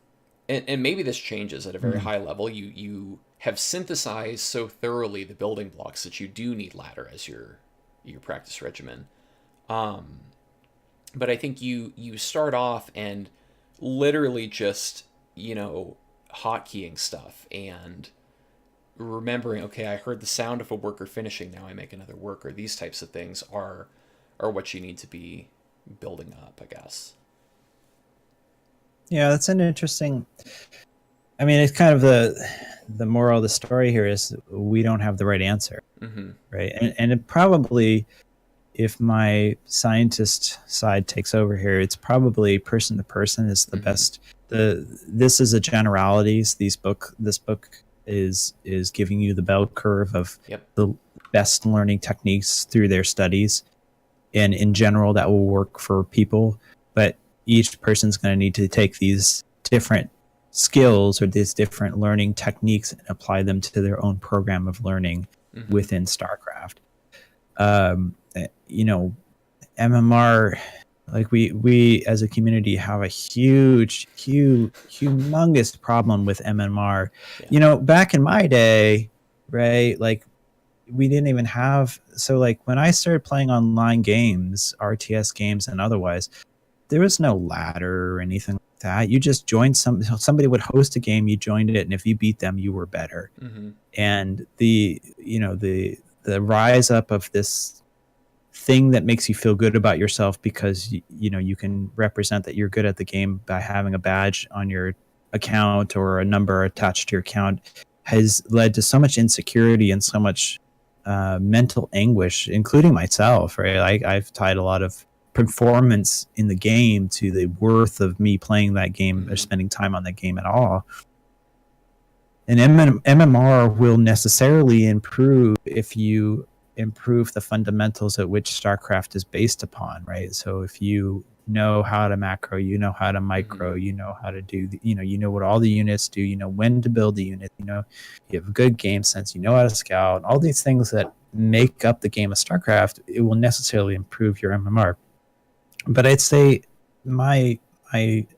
and maybe this changes at a very Mm. high level. You have synthesized so thoroughly the building blocks that you do need ladder as your practice regimen. Um, but I think you start off and literally just hotkeying stuff and remembering, okay, I heard the sound of a worker finishing, now I make another worker. These types of things are what you need to be building up, I guess. Yeah, that's an interesting. I mean, it's kind of the moral of the story here is we don't have the right answer, Mm-hmm. right? And it probably, if my scientist side takes over here, it's probably person to person is the Mm-hmm. best. This is a generalities. This book is giving you the bell curve of Yep. the best learning techniques through their studies, and in general that will work for people, but each person's going to need to take these different skills or these different learning techniques and apply them to their own program of learning Mm-hmm. within StarCraft. You know, MMR, like we as a community have a humongous problem with MMR. Yeah. You know, back in my day, right? Like we didn't even have, so like when I started playing online games, RTS games and otherwise, there was no ladder or anything like that. You just joined somebody would host a game, you joined it, and if you beat them, you were better. Mm-hmm. And the rise up of this thing that makes you feel good about yourself because you can represent that you're good at the game by having a badge on your account or a number attached to your account has led to so much insecurity and so much mental anguish, including myself, right? I've tied a lot of performance in the game to the worth of me playing that game or Mm-hmm. spending time on that game at all. And MMR will necessarily improve if you improve the fundamentals at which StarCraft is based upon, right? So if you know how to macro, you know how to micro, Mm-hmm. you know how to do, you know what all the units do, you know when to build the unit, you have good game sense, you know how to scout, all these things that make up the game of StarCraft, it will necessarily improve your MMR. But I'd say my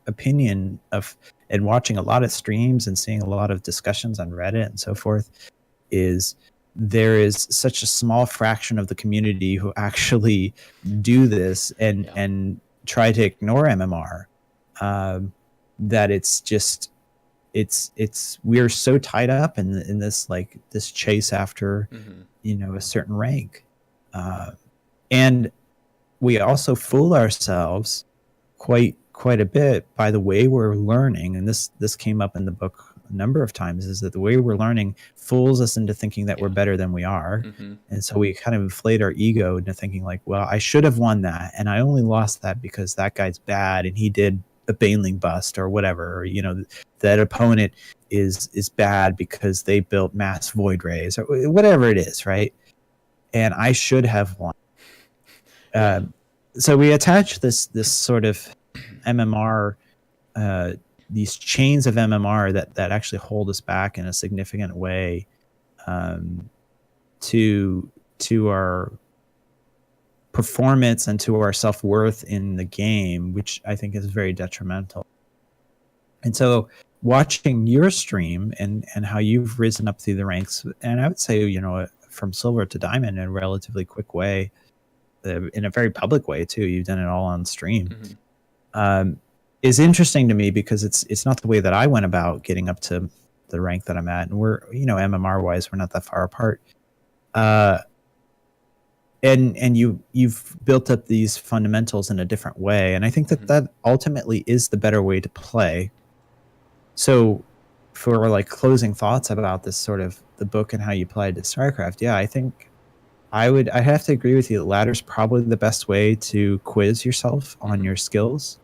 opinion of, and watching a lot of streams and seeing a lot of discussions on Reddit and so forth, is there is such a small fraction of the community who actually do this and try to ignore MMR, that it's just it's we're so tied up in this, like this chase after Mm-hmm. a certain rank, and we also fool ourselves quite a bit by the way we're learning, and this came up in the book a number of times, is that the way we're learning fools us into thinking that we're better than we are. Mm-hmm. And so we kind of inflate our ego into thinking like, well, I should have won that and I only lost that because that guy's bad and he did a Baneling bust or whatever, or that opponent is bad because they built mass void rays or whatever it is, right? And I should have won. Yeah. So we attach this sort of MMR, these chains of MMR that actually hold us back in a significant way, to our performance and to our self-worth in the game, which I think is very detrimental. And so watching your stream and how you've risen up through the ranks, and I would say, from silver to diamond in a relatively quick way, in a very public way too. You've done it all on stream. Mm-hmm. Is interesting to me because it's not the way that I went about getting up to the rank that I'm at, and we're MMR wise we're not that far apart. And you've built up these fundamentals in a different way, and I think that ultimately is the better way to play. So for like closing thoughts about this sort of the book and how you apply it to StarCraft, yeah, I think I have to agree with you. The ladder's probably the best way to quiz yourself on your skills.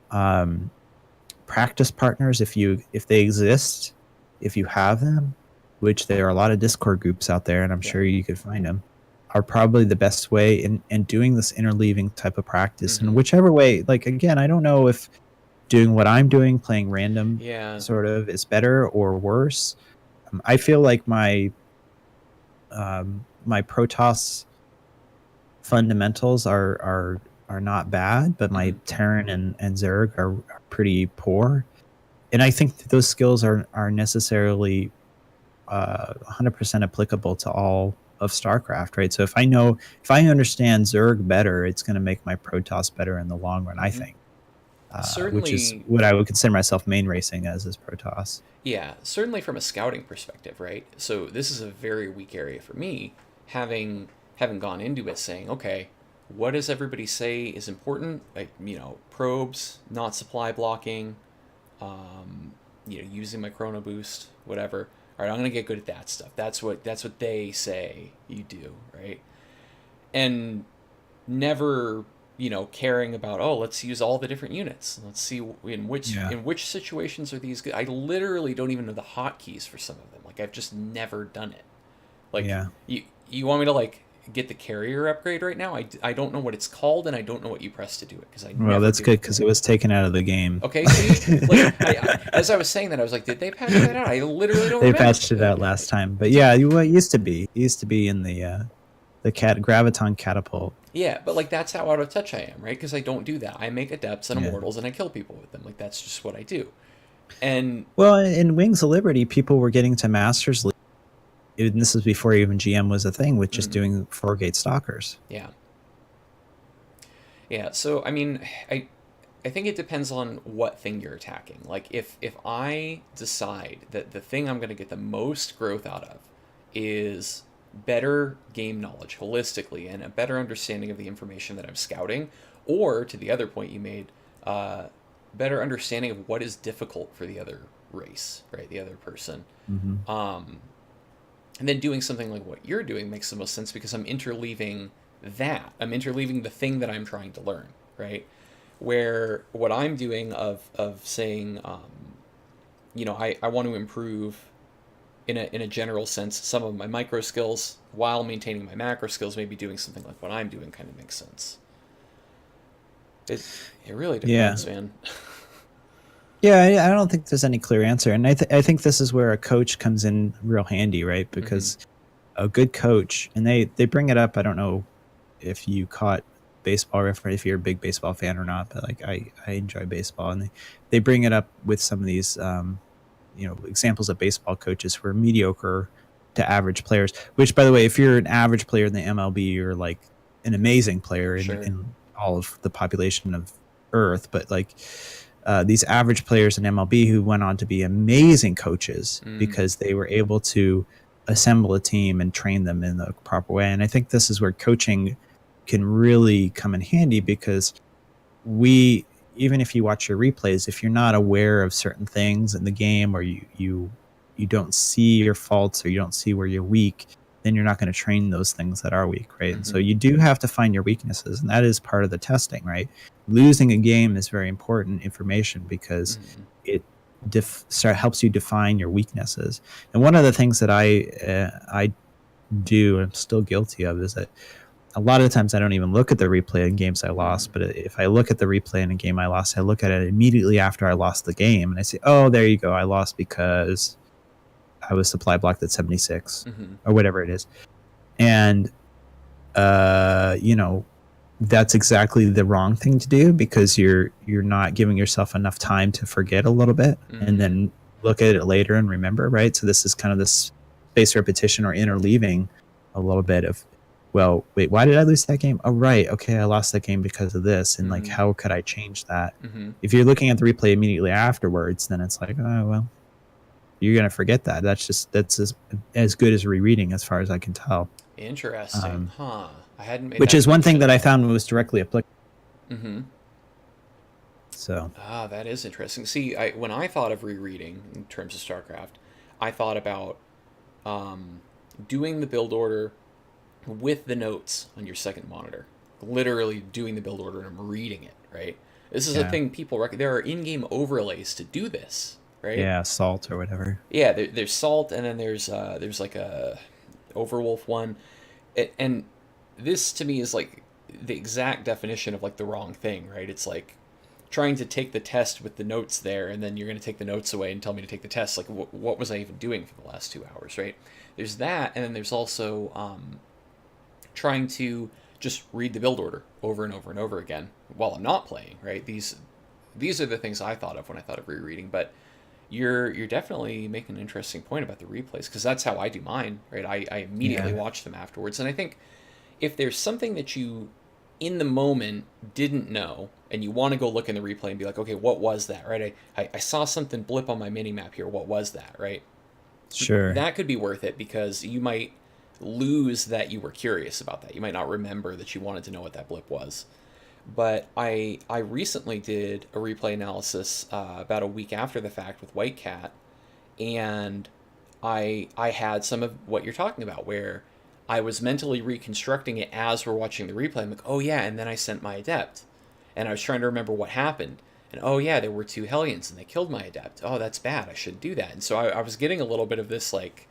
Practice partners, if they exist, if you have them, which there are a lot of Discord groups out there, and I'm sure you could find them, are probably the best way in doing this interleaving type of practice. And whichever way, like, again, I don't know if doing what I'm doing, playing random, sort of, is better or worse. I feel like my Protoss fundamentals are not bad, but my Terran and Zerg are pretty poor. And I think those skills are necessarily 100% applicable to all of StarCraft, right? So if I understand Zerg better, it's going to make my Protoss better in the long run, I think. Which is what I would consider myself main racing as, is Protoss. Yeah, certainly from a scouting perspective, right? So this is a very weak area for me, having gone into it saying, okay, what does everybody say is important? Like, probes, not supply blocking, using my chrono boost, whatever. All right, I'm gonna get good at that stuff. That's what they say you do, right? And never, caring about, oh, let's use all the different units. Let's see in which situations are these good. I literally don't even know the hotkeys for some of them. Like, I've just never done it. Like, you want me to, like, get the carrier upgrade right now? I don't know what it's called, and I don't know what you press to do it, because that's good, because it was taken out of the game. Okay, see, like, as I was saying that, I was like, did they patch that out? I literally don't remember. They patched it out last time, but yeah, it used to be in the Graviton catapult. Yeah, but, like, that's how out of touch I am, right? Because I don't do that. I make adepts and immortals, and I kill people with them. Like, that's just what I do. And well, in Wings of Liberty, people were getting to Masters League, and this is before even GM was a thing, with just doing 4-gate stalkers. Yeah. So I mean, I think it depends on what thing you're attacking. Like, if I decide that the thing I'm going to get the most growth out of is better game knowledge holistically and a better understanding of the information that I'm scouting, or, to the other point you made, better understanding of what is difficult for the other race, right? The other person. And then doing something like what you're doing makes the most sense, because I'm interleaving the thing that I'm trying to learn, right? Where what I'm doing of saying, I want to improve in a general sense some of my micro skills while maintaining my macro skills, maybe doing something like what I'm doing kind of makes sense. It really depends, man. Yeah, I don't think there's any clear answer, and I think this is where a coach comes in real handy, right? Because a good coach, and they bring it up. I don't know if you caught baseball reference, if you're a big baseball fan or not, but, like, I enjoy baseball, and they bring it up with some of these examples of baseball coaches who are mediocre to average players. Which, by the way, if you're an average player in the MLB, you're, like, an amazing player in all of the population of Earth, but, like, these average players in MLB who went on to be amazing coaches because they were able to assemble a team and train them in the proper way. And I think this is where coaching can really come in handy, because even if you watch your replays, if you're not aware of certain things in the game, or you don't see your faults, or you don't see where you're weak, then you're not going to train those things that are weak, right? And so you do have to find your weaknesses, and that is part of the testing, right? Losing a game is very important information, because it helps you define your weaknesses. And one of the things that I do, and I'm still guilty of, is that a lot of the times I don't even look at the replay in games I lost, but if I look at the replay in a game I lost, I look at it immediately after I lost the game, and I say, oh, there you go, I lost because I was supply blocked at 76 or whatever it is. And that's exactly the wrong thing to do, because you're not giving yourself enough time to forget a little bit and then look at it later and remember, right? So this is kind of this spaced repetition, or interleaving a little bit of, well, wait, why did I lose that game? Oh, right, okay, I lost that game because of this, and like, how could I change that? If you're looking at the replay immediately afterwards, then it's like, oh, well, you're gonna forget that. That's as good as rereading, as far as I can tell. Interesting, I hadn't made which is one thing that I found was directly applicable. So that is interesting. See, when I thought of rereading in terms of StarCraft, I thought about doing the build order with the notes on your second monitor, literally doing the build order and reading it, right? This is a Yeah. thing people there are in-game overlays to do this, right? Yeah, salt or whatever. Yeah, there's Salt, and then there's like a Overwolf one, and this to me is like the exact definition of like the wrong thing, right? It's like trying to take the test with the notes there, and then you're going to take the notes away and tell me to take the test. Like, what was I even doing for the last 2 hours, right? There's that, and then there's also trying to just read the build order over and over and over again while I'm not playing, right? These are the things I thought of when I thought of rereading, but you're definitely making an interesting point about the replays, because that's how I do mine, right? I immediately Yeah. watch them afterwards, and I think if there's something that you in the moment didn't know and you want to go look in the replay and be like, okay, what was that, right? I saw something blip on my mini map here. What was that, right? Sure. That could be worth it, because you might lose that you were curious about that. You might not remember that you wanted to know what that blip was. But I recently did a replay analysis about a week after the fact with White Cat, and I had some of what you're talking about, where I was mentally reconstructing it as we're watching the replay. I'm like, oh yeah, and then I sent my adept, and I was trying to remember what happened. And oh yeah, there were two Hellions and they killed my adept. Oh, that's bad. I shouldn't do that. And so I was getting a little bit of this like,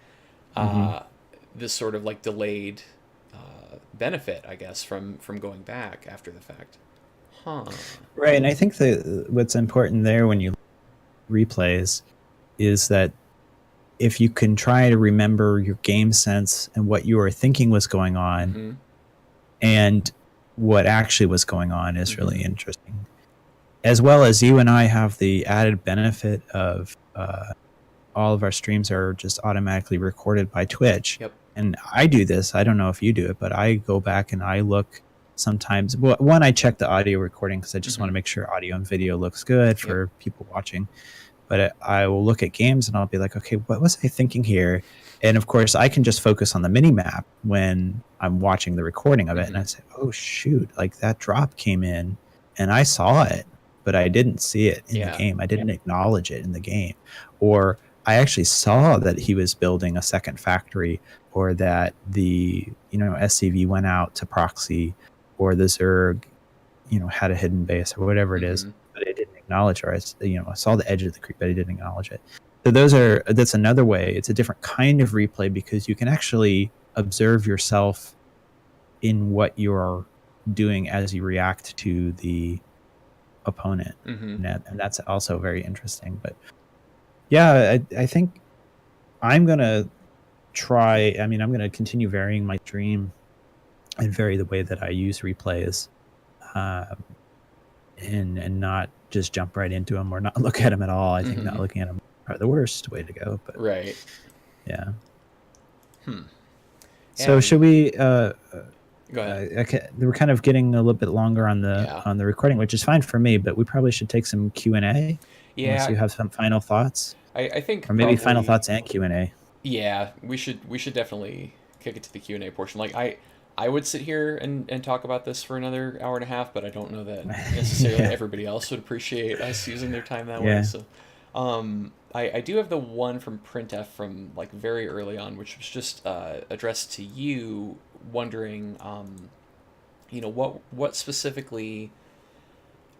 Hmm. uh, this sort of like delayed benefit, I guess, from going back after the fact. Huh. Right, and I think that what's important there when you replays is that if you can try to remember your game sense and what you were thinking was going on Mm-hmm. and what actually was going on is Mm-hmm. really interesting. As well as you and I have the added benefit of all of our streams are just automatically recorded by Twitch. Yep. And I do this. I don't know if you do it, but I go back and I look sometimes. Well, one, I check the audio recording because I just want to Mm-hmm. make sure audio and video looks good Yep. for people watching. But I will look at games and I'll be like, okay, what was I thinking here? And of course, I can just focus on the mini map when I'm watching the recording of it. And I say, oh, shoot, like that drop came in and I saw it, but I didn't see it in the Yeah. game. I didn't acknowledge it in the game. Or I actually saw that he was building a second factory, or that the SCV went out to proxy, or the Zerg had a hidden base or whatever it is, Mm-hmm. but it didn't acknowledge, or I saw the edge of the creek, but I didn't acknowledge it. So that's another way. It's a different kind of replay because you can actually observe yourself in what you're doing as you react to the opponent, Mm-hmm. and that's also very interesting. But yeah, I think I'm gonna try. I mean, I'm gonna continue varying my stream and vary the way that I use replays, um, and not just jump right into them or not look at them at all. I think not Mm-hmm. looking at them are the worst way to go. But Right. yeah. Hmm. So And should we? go ahead. Okay, we're kind of getting a little bit longer on the Yeah. recording, which is fine for me. But we probably should take some Q&A, unless Yeah. you have some final thoughts, I think or maybe final probably. thoughts and Q&A. Yeah, we should definitely kick it to the Q&A portion. Like I would sit here and talk about this for another hour and a half, but I don't know that necessarily Yeah, everybody else would appreciate us using their time that way. yeah. So I do have the one from Printf from like very early on, which was just addressed to you, wondering what specifically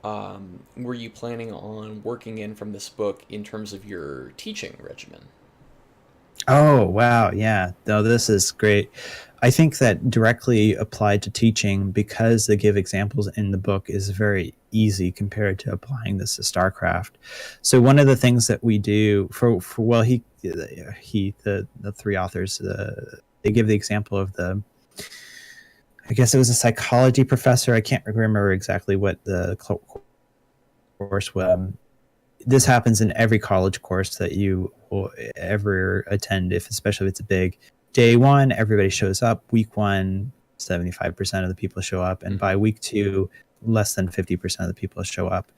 were you planning on working in from this book in terms of your teaching regimen? Oh, wow. Yeah. No, this is great. I think that directly applied to teaching, because they give examples in the book, is very easy compared to applying this to StarCraft. So one of the things that we do for well, the three authors, they give the example of I guess it was a psychology professor. I can't remember exactly what the course was. This happens in every college course that you will ever attend, especially if it's a big day one, everybody shows up. Week one, 75% of the people show up. And by Mm-hmm. week two, less than 50% of the people show up.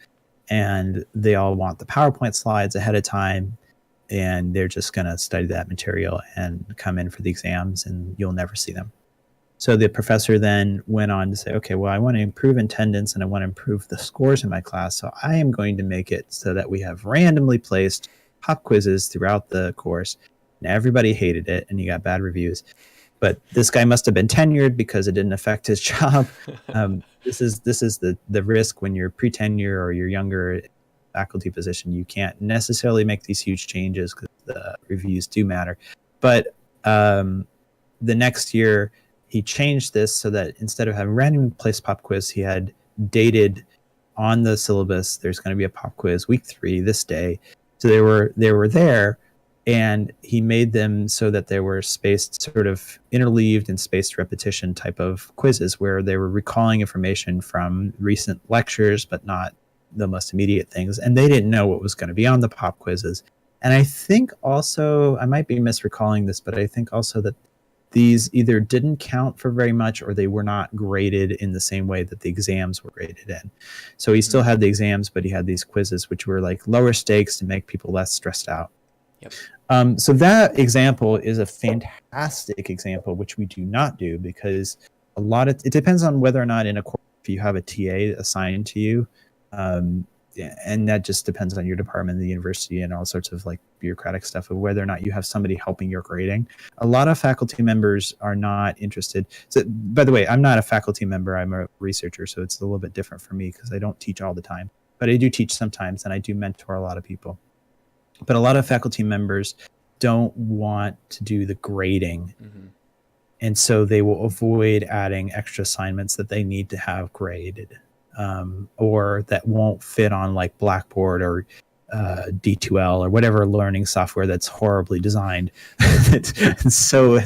And they all want the PowerPoint slides ahead of time. And they're just going to study that material and come in for the exams, and you'll never see them. So the professor then went on to say, okay, well, I want to improve attendance and I want to improve the scores in my class. So I am going to make it so that we have randomly placed pop quizzes throughout the course. And everybody hated it and you got bad reviews. but this guy must have been tenured because it didn't affect his job. This is the risk when you're pre-tenure or you're younger faculty position. You can't necessarily make these huge changes because the reviews do matter. But the next year, he changed this so that instead of having random place pop quiz, he had dated on the syllabus. There's going to be a pop quiz week 3 this day. So they were there, and he made them so that they were spaced, sort of interleaved and spaced repetition type of quizzes where they were recalling information from recent lectures, but not the most immediate things. And they didn't know what was going to be on the pop quizzes. And I think also, I might be misrecalling this, but I think also that these either didn't count for very much or they were not graded in the same way that the exams were graded in. So he still had the exams, but he had these quizzes, which were like lower stakes to make people less stressed out. Yep. So that example is a fantastic example, which we do not do because it depends on whether or not in a course if you have a TA assigned to you. And that just depends on your department, the university, and all sorts of like bureaucratic stuff of whether or not you have somebody helping your grading. A lot of faculty members are not interested. So, by the way, I'm not a faculty member. I'm a researcher, so it's a little bit different for me because I don't teach all the time, but I do teach sometimes, and I do mentor a lot of people. But a lot of faculty members don't want to do the grading. Mm-hmm. And so they will avoid adding extra assignments that they need to have graded. Or that won't fit on like Blackboard or D2L or whatever learning software that's horribly designed. It's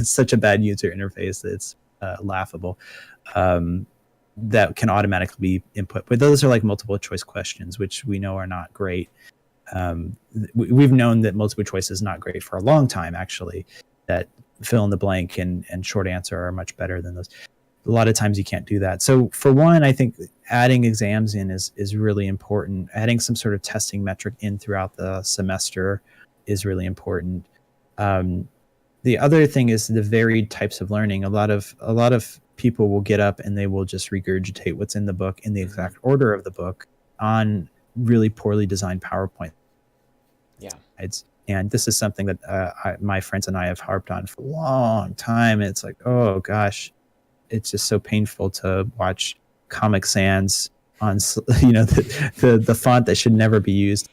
such a bad user interface that it's laughable. That can automatically be input. But those are like multiple choice questions, which we know are not great. We've known that multiple choice is not great for a long time, actually, that fill in the blank and short answer are much better than those. A lot of times you can't do that. So for one, I think adding exams in is really important. Adding some sort of testing metric in throughout the semester is really important. The other thing is the varied types of learning. A lot of people will get up and they will just regurgitate what's in the book in the exact order of the book on really poorly designed PowerPoint. Yeah. And this is something that my friends and I have harped on for a long time. It's like, oh gosh, it's just so painful to watch Comic Sans on, the font that should never be used,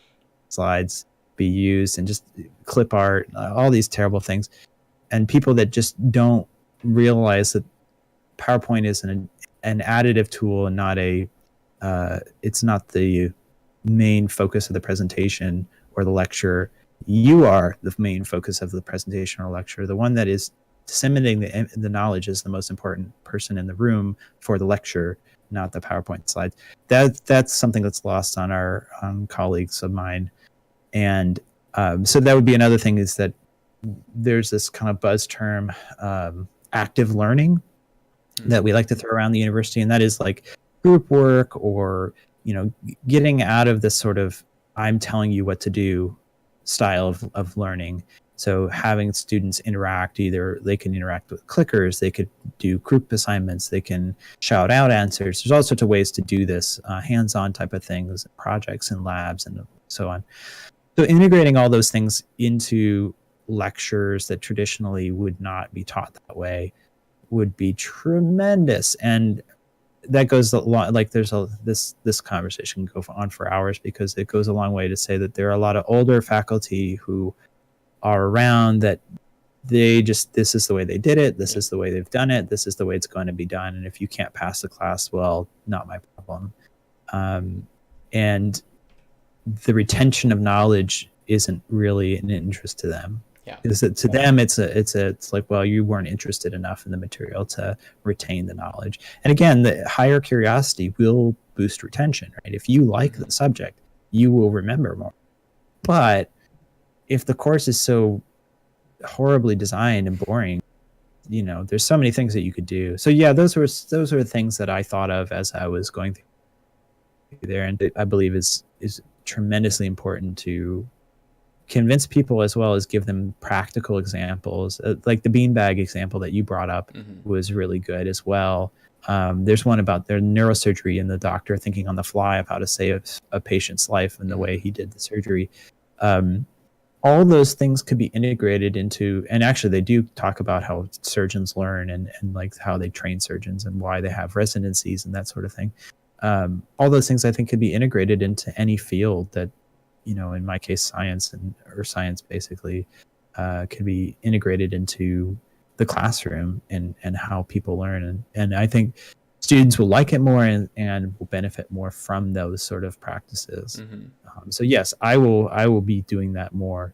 slides be used, and just clip art, all these terrible things. And people that just don't realize that PowerPoint is an additive tool and not it's not the main focus of the presentation or the lecture. You are the main focus of the presentation or lecture. The one that is disseminating the knowledge is the most important person in the room for the lecture, not the PowerPoint slides. That's something that's lost on our colleagues of mine. And so that would be another thing, is that there's this kind of buzz term, active learning, that we like to throw around the university. And that is like group work or, getting out of this sort of I'm telling you what to do style of learning. So having students interact, either they can interact with clickers, they could do group assignments, they can shout out answers. There's all sorts of ways to do this, hands-on type of things, projects and labs and so on. So integrating all those things into lectures that traditionally would not be taught that way would be tremendous. And that goes a lot, like this conversation can go on for hours, because it goes a long way to say that there are a lot of older faculty who are around that this is the way they did it, this is the way they've done it, this is the way it's going to be done, and if you can't pass the class, well, not my problem. And the retention of knowledge isn't really an interest to them. Yeah. Because to them, it's like, well, you weren't interested enough in the material to retain the knowledge. And again, the higher curiosity will boost retention, right? If you like the subject, you will remember more. But if the course is so horribly designed and boring, there's so many things that you could do. So yeah, those were things that I thought of as I was going through there, and I believe is tremendously important to convince people, as well as give them practical examples. Like the beanbag example that you brought up was really good as well. There's one about their neurosurgery and the doctor thinking on the fly of how to save a patient's life and the way he did the surgery. all those things could be integrated into, and actually they do talk about how surgeons learn and like how they train surgeons and why they have residencies and that sort of thing. All those things I think could be integrated into any field that, in my case, science or science basically could be integrated into the classroom and how people learn. And I think students will like it more and will benefit more from those sort of practices. So yes, I will be doing that more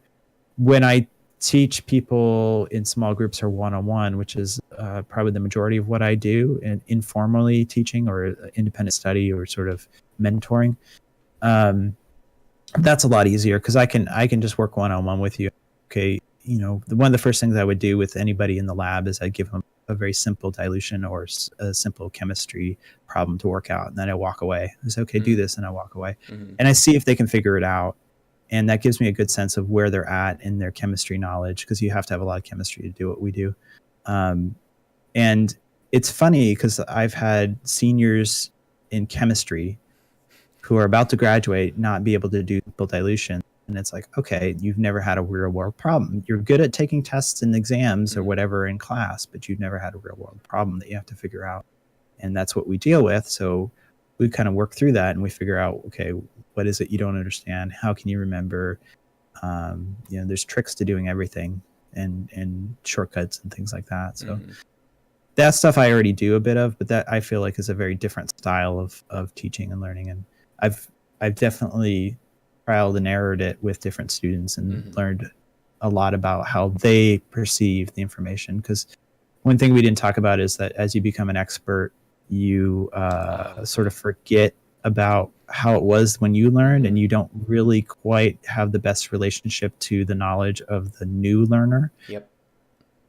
when I teach people in small groups or one-on-one, which is probably the majority of what I do, and informally teaching or independent study or sort of mentoring. That's a lot easier because I can just work one-on-one with you. Okay, one of the first things I would do with anybody in the lab is I'd give them a very simple dilution or a simple chemistry problem to work out, and then I walk away. I say, okay, do this, and I walk away, and I see if they can figure it out. And that gives me a good sense of where they're at in their chemistry knowledge, because you have to have a lot of chemistry to do what we do. And it's funny because I've had seniors in chemistry who are about to graduate not be able to do simple dilution. And it's like, okay, you've never had a real world problem. You're good at taking tests and exams or whatever in class, but you've never had a real world problem that you have to figure out. And that's what we deal with. So we kind of work through that and we figure out, okay, what is it you don't understand? How can you remember? There's tricks to doing everything and shortcuts and things like that. So that stuff I already do a bit of, but that I feel like is a very different style of teaching and learning. And I've definitely trialed and errored it with different students and learned a lot about how they perceive the information. Because one thing we didn't talk about is that as you become an expert, you sort of forget about how it was when you learned, and you don't really quite have the best relationship to the knowledge of the new learner. Yep.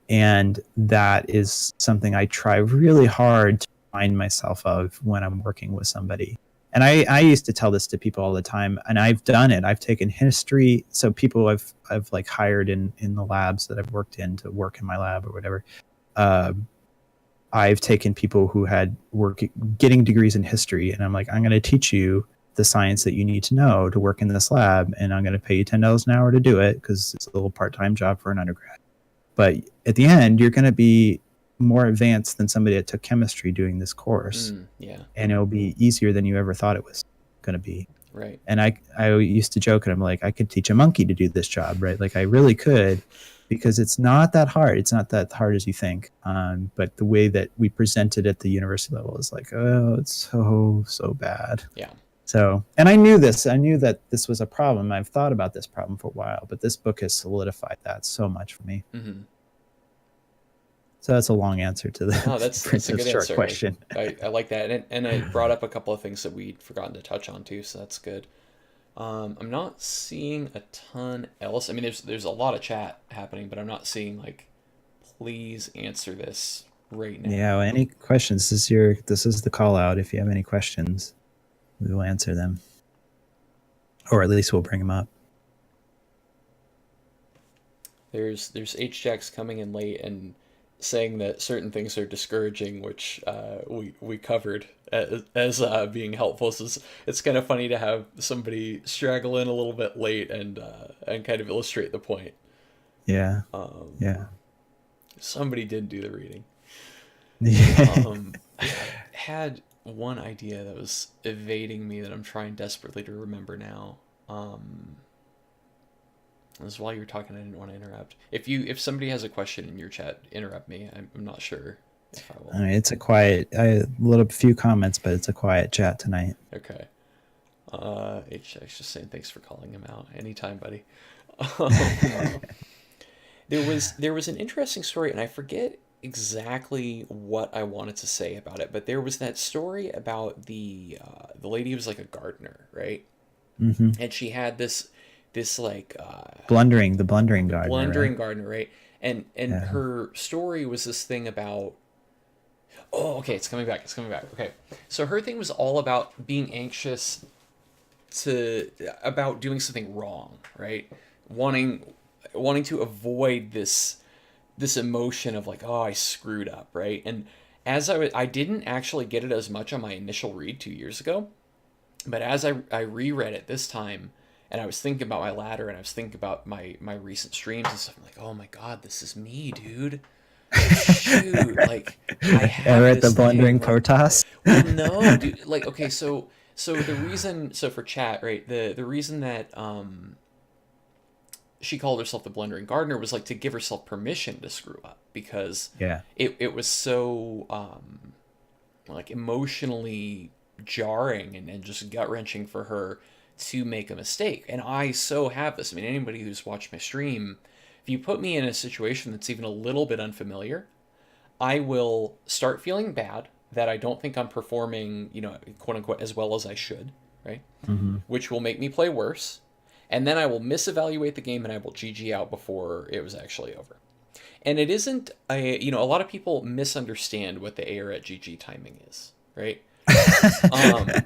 And that is something I try really hard to remind myself of when I'm working with somebody. And I used to tell this to people all the time, and I've done it. I've taken history. So people I've like hired in the labs that I've worked in to work in my lab or whatever. I've taken people who had getting degrees in history, and I'm like, I'm going to teach you the science that you need to know to work in this lab, and I'm going to pay you $10 an hour to do it because it's a little part-time job for an undergrad. But at the end, you're going to be more advanced than somebody that took chemistry doing this course. And it'll be easier than you ever thought it was going to be. Right. And I used to joke, and I'm like, I could teach a monkey to do this job, right? Like I really could, because it's not that hard. It's not that hard as you think. But the way that we present it at the university level is like, oh, it's so bad. Yeah. So, and I knew this. I knew that this was a problem. I've thought about this problem for a while, but this book has solidified that so much for me. So that's a long answer to the that's a good short answer. question. I like that, and I brought up a couple of things that we'd forgotten to touch on too, so that's good. I'm not seeing a ton else. I mean, there's a lot of chat happening, but I'm not seeing like, please answer this right now. Yeah. Well, any questions? This is the call out. If you have any questions, we will answer them, or at least we'll bring them up. There's HJAX coming in late and saying that certain things are discouraging, which we covered as being helpful. So it's kind of funny to have somebody straggle in a little bit late and kind of illustrate the point. Yeah. Yeah. Somebody did do the reading. I had one idea that was evading me that I'm trying desperately to remember now. This is while you were talking, I didn't want to interrupt. If somebody has a question in your chat, interrupt me. I'm not sure if I will. It's a few comments, but it's a quiet chat tonight. Okay. HX just saying thanks for calling him out. Anytime, buddy. There was an interesting story, and I forget exactly what I wanted to say about it, but there was that story about the lady who was like a gardener, right? And she had this like the blundering gardener, right? And her story was this thing about, okay, it's coming back. Okay, so her thing was all about being anxious about doing something wrong, right? Wanting to avoid this emotion of like, oh, I screwed up, right? And as I didn't actually get it as much on my initial read 2 years ago, but as I reread it this time, and I was thinking about my ladder, and I was thinking about my recent streams and stuff. I'm like, oh my god, this is me, dude. Like, shoot, like I Ever have at the this thing. Blundering Like, Protoss? well, no, dude. Like, okay, so the reason, so for chat, right? The reason that she called herself the Blundering Gardener was like to give herself permission to screw up, because Yeah. it was so like emotionally jarring and just gut wrenching for her to make a mistake. And I so have this. I mean, anybody who's watched my stream, if you put me in a situation that's even a little bit unfamiliar, I will start feeling bad that I don't think I'm performing, quote unquote, as well as I should, right? Hmm. Which will make me play worse. And then I will misevaluate the game and I will GG out before it was actually over. And it isn't a lot of people misunderstand what the AR at GG timing is, right? Um,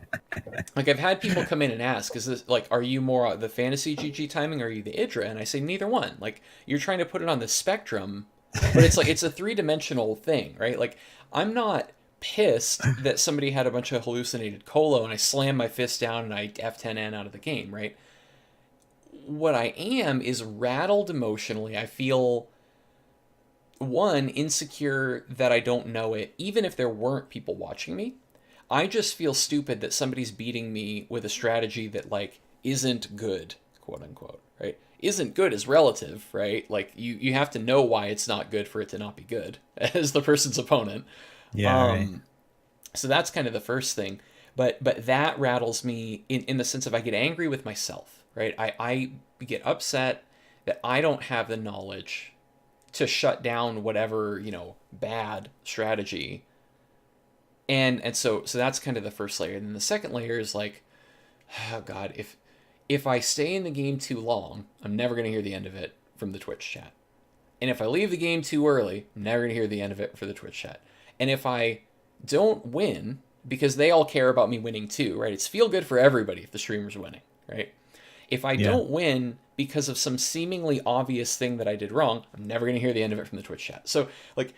like I've had people come in and ask, is this like, are you more the fantasy GG timing or are you the Idra? And I say neither one. Like you're trying to put it on the spectrum, but it's like it's a three-dimensional thing, right? Like I'm not pissed that somebody had a bunch of hallucinated colo and I slam my fist down and I F10N out of the game, right? What I am is rattled emotionally. I feel one, insecure that I don't know it, even if there weren't people watching me. I just feel stupid that somebody's beating me with a strategy that like isn't good, quote unquote, right? Isn't good is relative, right? Like you have to know why it's not good for it to not be good as the person's opponent. Yeah, right. Um, so that's kind of the first thing. But that rattles me in the sense of I get angry with myself, right? I get upset that I don't have the knowledge to shut down whatever, bad strategy. And so that's kind of the first layer. And then the second layer is like, oh god, if I stay in the game too long, I'm never going to hear the end of it from the Twitch chat. And if I leave the game too early, I'm never going to hear the end of it for the Twitch chat. And if I don't win, because they all care about me winning too, right? It's feel good for everybody if the streamer's winning, right? If I Yeah. don't win because of some seemingly obvious thing that I did wrong, I'm never going to hear the end of it from the Twitch chat. So, like,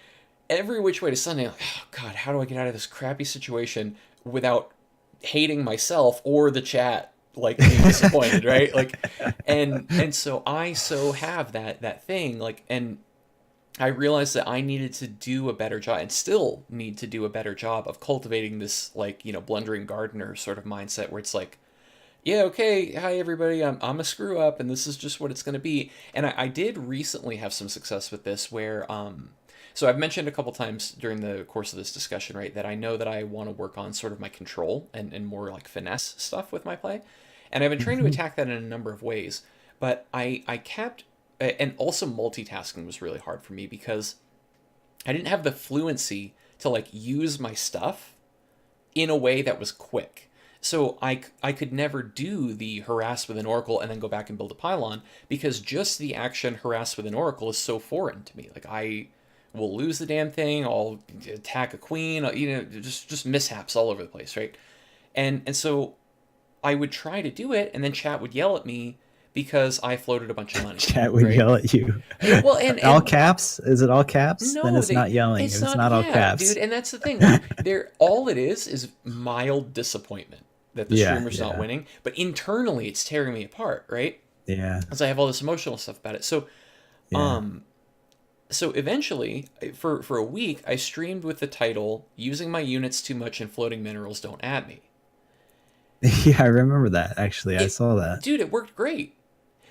every which way to Sunday, like, oh god, how do I get out of this crappy situation without hating myself or the chat, like being disappointed, right? Like, and so I so have that thing, like, and I realized that I needed to do a better job and still need to do a better job of cultivating this, like, blundering gardener sort of mindset where it's like, yeah, okay, hi everybody, I'm a screw up and this is just what it's going to be. And I did recently have some success with this where, so I've mentioned a couple times during the course of this discussion, right, that I know that I want to work on sort of my control and more like finesse stuff with my play. And I've been trying to Hmm. attack that in a number of ways, but I kept, and also multitasking was really hard for me because I didn't have the fluency to like use my stuff in a way that was quick. So I could never do the harass with an oracle and then go back and build a pylon because just the action harass with an oracle is so foreign to me. Like I will lose the damn thing. I'll attack a queen. Just mishaps all over the place, right? And so I would try to do it, and then chat would yell at me because I floated a bunch of money, Chat would right? yell at you. Yeah, well, and All and caps? Is it all caps? Then no, it's not yelling. it's If it's not. not all Yeah, dude, caps. and that's the thing. Like, all it is mild disappointment that the Yeah, streamer's not yeah, winning, but internally it's tearing me apart, right? yeah, Because I have all this emotional stuff about it. So, yeah. um, so eventually, for a week, I streamed with the title "Using My Units Too Much and Floating Minerals Don't Add Me." Yeah, I remember that actually. I It, saw that. dude, it worked great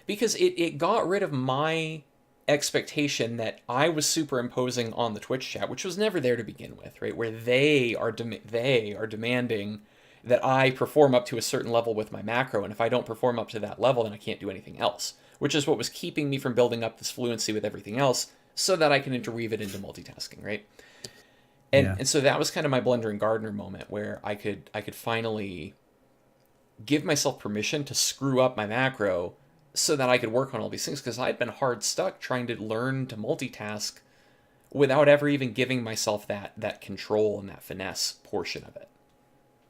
because it got rid of my expectation that I was superimposing on the Twitch chat, which was never there to begin with, right? Where they are demanding that I perform up to a certain level with my macro, and if I don't perform up to that level, then I can't do anything else, which is what was keeping me from building up this fluency with everything else, so that I can interweave it into multitasking, right? And Yeah. and so that was kind of my blundering gardener moment where I could finally give myself permission to screw up my macro so that I could work on all these things because I'd been hard stuck trying to learn to multitask without ever even giving myself that control and that finesse portion of it.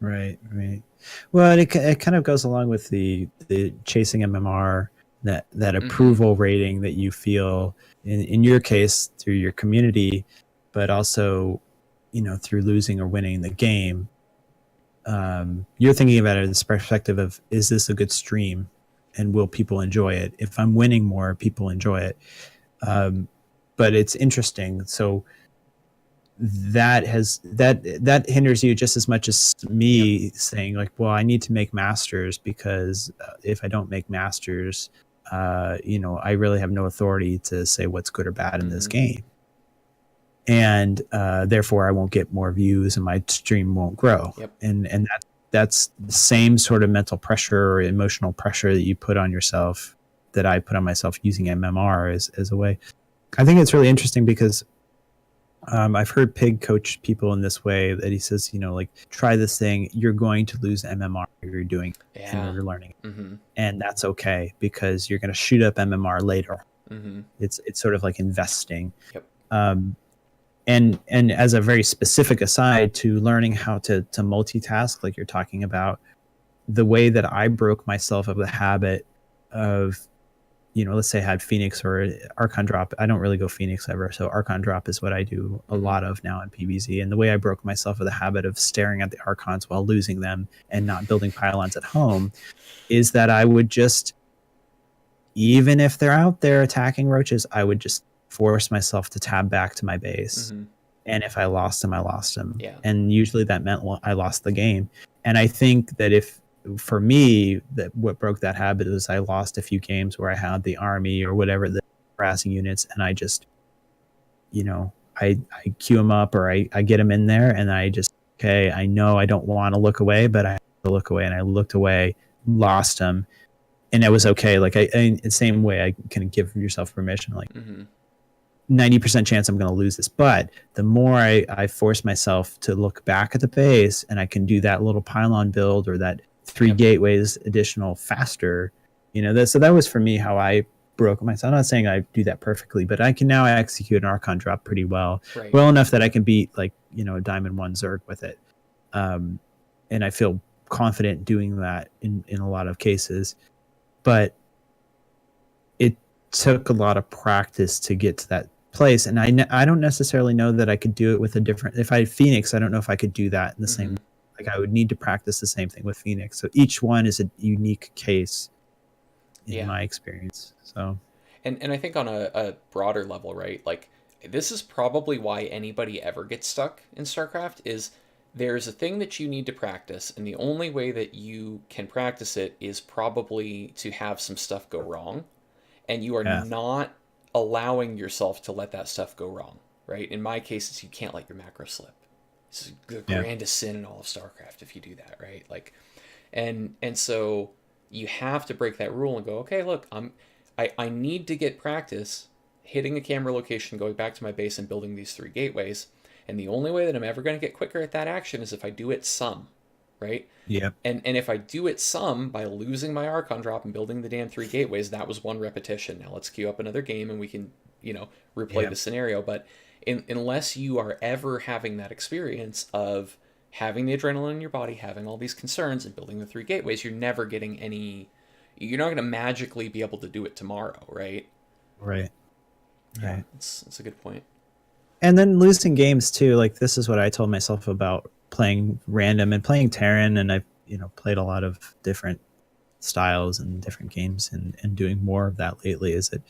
Right, right. Well, it kind of goes along with the chasing MMR, that Mm-hmm. approval rating that you feel in your case through your community, but also, through losing or winning the game. You're thinking about it in this perspective of, is this a good stream? and will people enjoy it? If I'm winning more, people enjoy it. But it's interesting. So that hinders you just as much as me saying like, well, I need to make masters because if I don't make masters, I really have no authority to say what's good or bad in this game, and therefore I won't get more views and my stream won't grow. And that's the same sort of mental pressure or emotional pressure that you put on yourself that I put on myself using MMR as a way. I think it's really interesting because I've heard Pig coach people in this way that he says, like, try this thing. You're going to lose MMR if you're doing it and you're learning. And that's okay because you're going to shoot up MMR later. It's sort of like investing. And as a very specific aside to learning how to multitask, like you're talking about, the way that I broke myself of the habit of, let's say I had Phoenix or Archon Drop. I don't really go Phoenix ever, so Archon Drop is what I do a lot of now in PvZ. And the way I broke myself of the habit of staring at the Archons while losing them and not building pylons at home is that I would just, even if they're out there attacking roaches, I would just force myself to tab back to my base. And if I lost them, I lost them. And usually that meant I lost the game. And I think that for me, that what broke that habit was I lost a few games where I had the army or whatever, the harassing units, and I just, I queue them up or I get them in there and I just, okay, I know I don't want to look away, but I have to look away. And I looked away, lost them, and it was okay. Like in the same way, I can give yourself permission, like 90% chance I'm going to lose this. But the more I force myself to look back at the base and I can do that little pylon build or that 3 gateways additional faster, so that was for me how I broke myself. I'm not saying I do that perfectly, but I can now execute an Archon Drop pretty well enough that I can beat like a Diamond 1 Zerg with it, and I feel confident doing that in a lot of cases. But it took a lot of practice to get to that place, and I don't necessarily know that I could do it with a different. If I had Phoenix, I don't know if I could do that in the same. Like I would need to practice the same thing with Phoenix. So each one is a unique case in my experience. So, and I think on a broader level, right? Like this is probably why anybody ever gets stuck in StarCraft is there's a thing that you need to practice, and the only way that you can practice it is probably to have some stuff go wrong, and you are not allowing yourself to let that stuff go wrong, right? In my case, it's you can't let your macro slip. It's the grandest sin in all of StarCraft if you do that, right? Like, and so you have to break that rule and go, okay, look, I need to get practice hitting a camera location, going back to my base and building these 3 gateways. And the only way that I'm ever going to get quicker at that action is if I do it some, right? And if I do it some by losing my Archon Drop and building the damn 3 gateways, that was 1 repetition. Now let's queue up another game and we can, replay the scenario. But unless you are ever having that experience of having the adrenaline in your body, having all these concerns and building the 3 gateways, you're never getting you're not going to magically be able to do it tomorrow, right? Yeah, it's a good point. And then losing games too. Like this is what I told myself about playing random and playing Terran, and I've played a lot of different styles and different games and doing more of that lately. Is that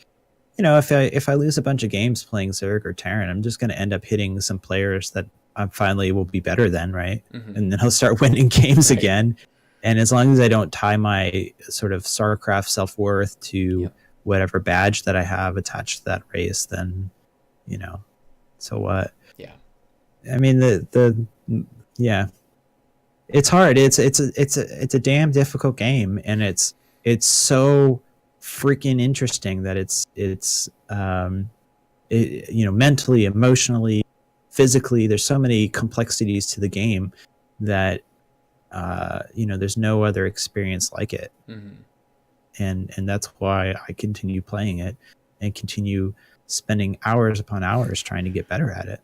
if I lose a bunch of games playing Zerg or Terran, I'm just going to end up hitting some players that I finally will be better than, right? And then I'll start winning games again. And as long as I don't tie my sort of StarCraft self-worth to whatever badge that I have attached to that race, then so what? I mean it's hard. It's a damn difficult game, and it's so freaking interesting that it's mentally, emotionally, physically, there's so many complexities to the game that there's no other experience like it. And that's why I continue playing it and continue spending hours upon hours trying to get better at it.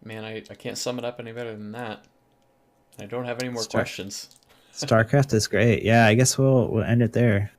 Man, I can't sum it up any better than that. I don't have any more questions. StarCraft is great. Yeah, I guess we'll end it there.